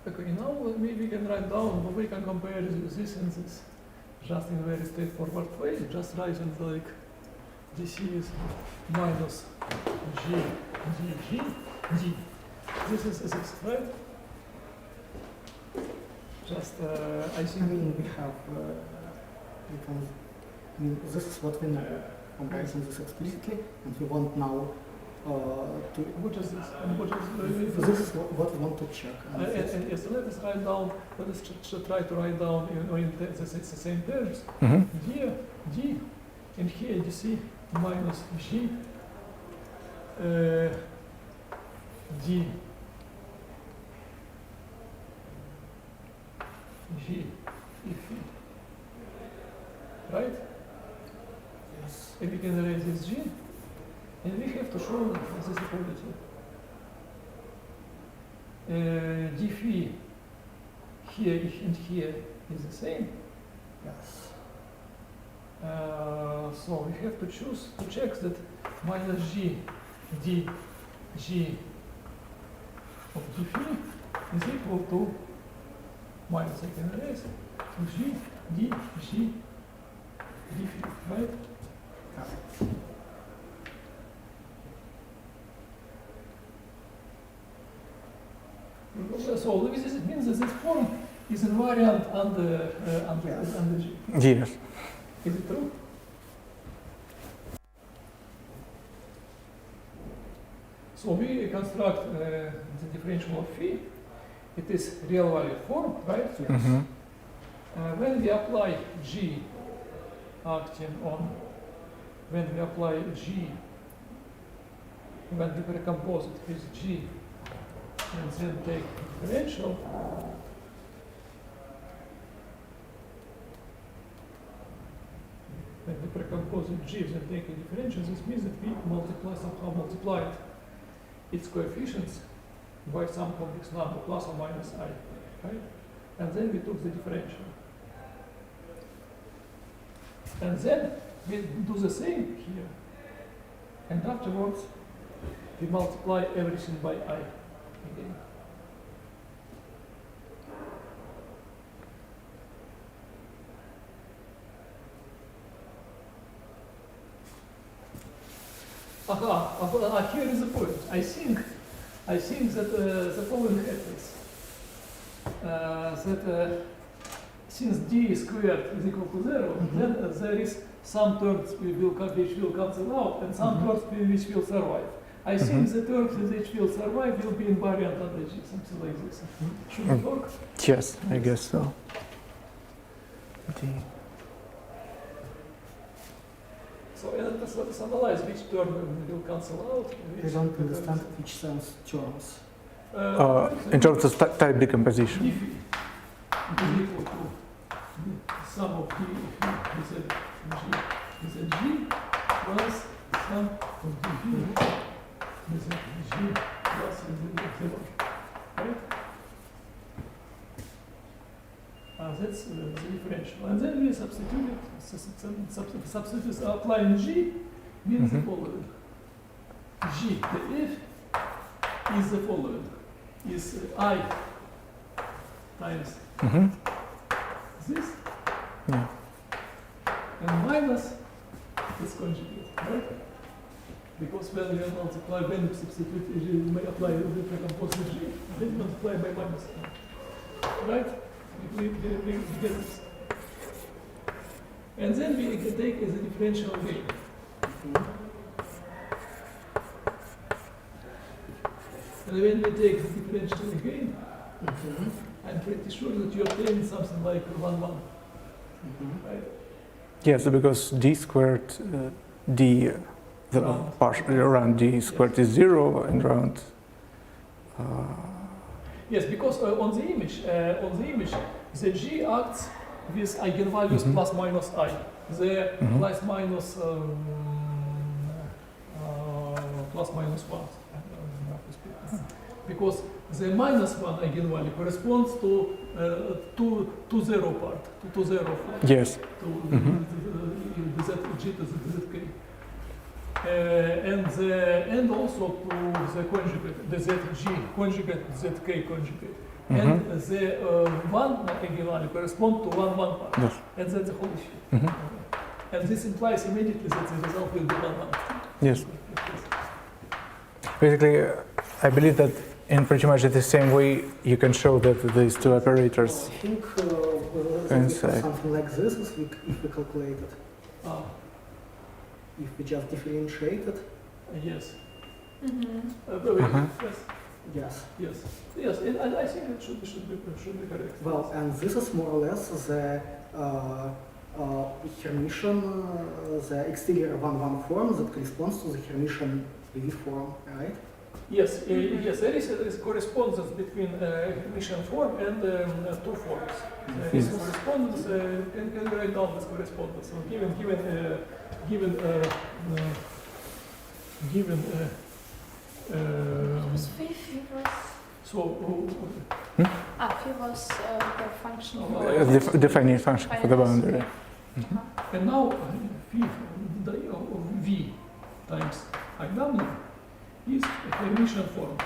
Okay, now maybe we can write down, but we can compare this and this. Just in a very straightforward way, just writing like DC is minus G, D, G, D. This is this, right? Just, I I think mean, we have, this is what we know from writing this explicitly, and we want now to. what is this? And what is This is what we want to check. and yes, let us write down, let us try to write down in the same terms. Mm-hmm. Here, D, and here DC minus G, D G if right? Yes. And we can erase this G, and we have to show this equality. D phi here and here is the same. Yes. So we have to choose to check that minus G D G of D phi is equal to minus I can erase G D G D phi, right? So this means that this form is invariant under G. Yes. Is it true? So we construct the differential of phi. It is real value form, right? Yes. Mhm. When we apply G acting on, when we apply G, when we recompose it with G, and then take differential, when we recompose it G, then take a differential, this means that we somehow multiplied its coefficients by some complex number, plus or minus I, right? And then we took the differential. And then we do the same here. And afterwards, we multiply everything by I again. Here is the point. I think that the following happens. Since d squared is equal to 0, then there is some terms which will cancel out, and some terms which will survive. I think the terms which will survive will be invariant under G, something like this. Should it work? Yes, I guess so. D. So let's analyze which term will cancel out. I don't understand which sense terms. In terms of type decomposition. If is equal to the sum of d is a G plus sum of d is a G plus z0, right? That's the differential. And then we substitute it, substitute applying G means the following. G, the if, is the following, is I times this, Yeah. and minus this conjugate, right? Because when we multiply, when we substitute G, we may apply the recomposed G, then multiply by minus, right? We get this. And then we can take as a differential again. And when we take the differential again, I'm pretty sure that you obtain something like 1, right? Yes, because d squared, d, the Round. partial around d squared is 0, and round. Yes, because on the image, the G acts with eigenvalues plus minus I. The plus minus plus minus 1. Because the minus 1 eigenvalue corresponds to 0 part, to 0 part. Yes. To the zg to the zk. And also to the conjugate, the zg conjugate, zk conjugate. And the 1 eigenvalue corresponds to 1, 1 part. Yes. And that's the whole issue. And this implies immediately that the result will be 1, 1. Yes. Basically, I believe that in pretty much the same way you can show that these two operators. I think Inside. something like this if we calculate it. If we just differentiate it. Yes. Yes. Yes. And I think it should be correct. Well, and this is more or less the Hermitian, the exterior 1-1 form that corresponds to the Hermitian V form, right? Yes, yes, there is correspondence between Hermitian form and two forms. There is correspondence, can write down this correspondence. So Phi was the function. Defining function for the boundary. and now phi of v times I is a Hermitian form.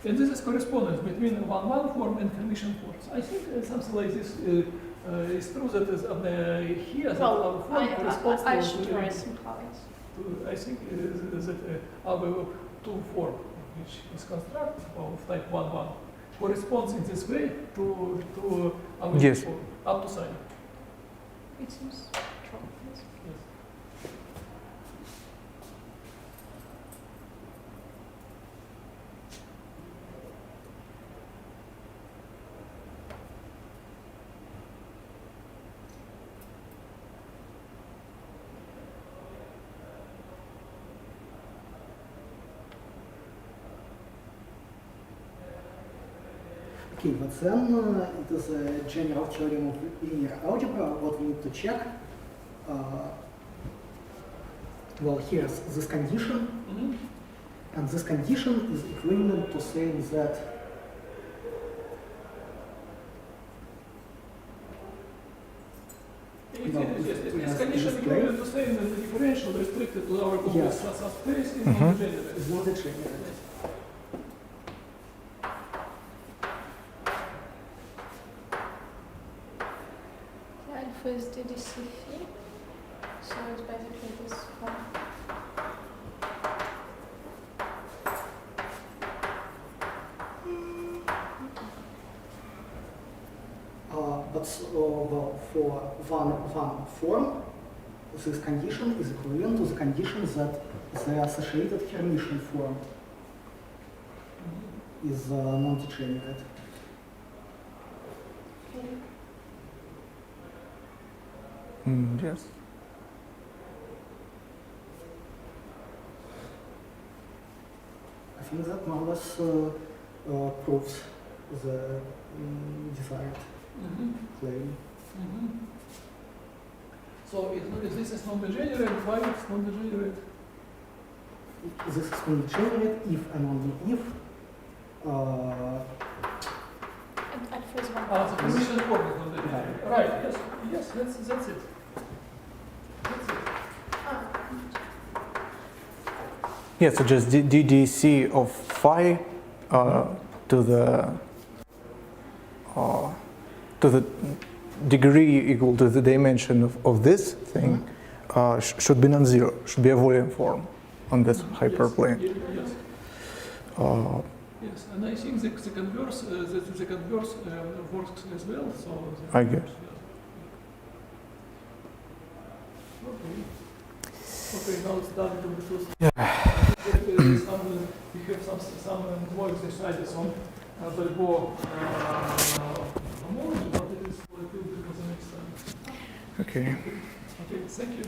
And this is correspondence between 1-1 form and Hermitian forms. I think something like this is true that is here that our form corresponds I should try somehow. I think that our two form, which is constructed of type 1-1, corresponds in this way to our Yes. form, up to sign. It seems true. Yes. Yes. Okay, but then it is a general theorem of linear algebra. What we need to check, well, here's this condition, and this condition is equivalent to saying that This condition equivalent to saying that the differential restricted to our complex subspace is non-degenerate. is not degenerate. Alpha is DDC phi, so it's basically this one. Well, for 1-1 form, this condition is equivalent to the condition that the associated Hermitian form is non-degenerate. Yes. I think that more or less proves the desired claim. So if this is non-degenerate, why it's non-degenerate? This is non-degenerate if and only if And alpha is one. The Hermitian form is non-degenerate. Right, yes, that's it. That's it. Yeah, so just DDC of phi to the degree equal to the dimension of this thing should be non-zero, should be a volume form on this hyperplane. Yes. Yes, and I think the converse, works as well. So I guess. Okay, now it's done to the first. We have some more exercises on Balboa homology, but it is for the next time. Okay. Okay, thank you.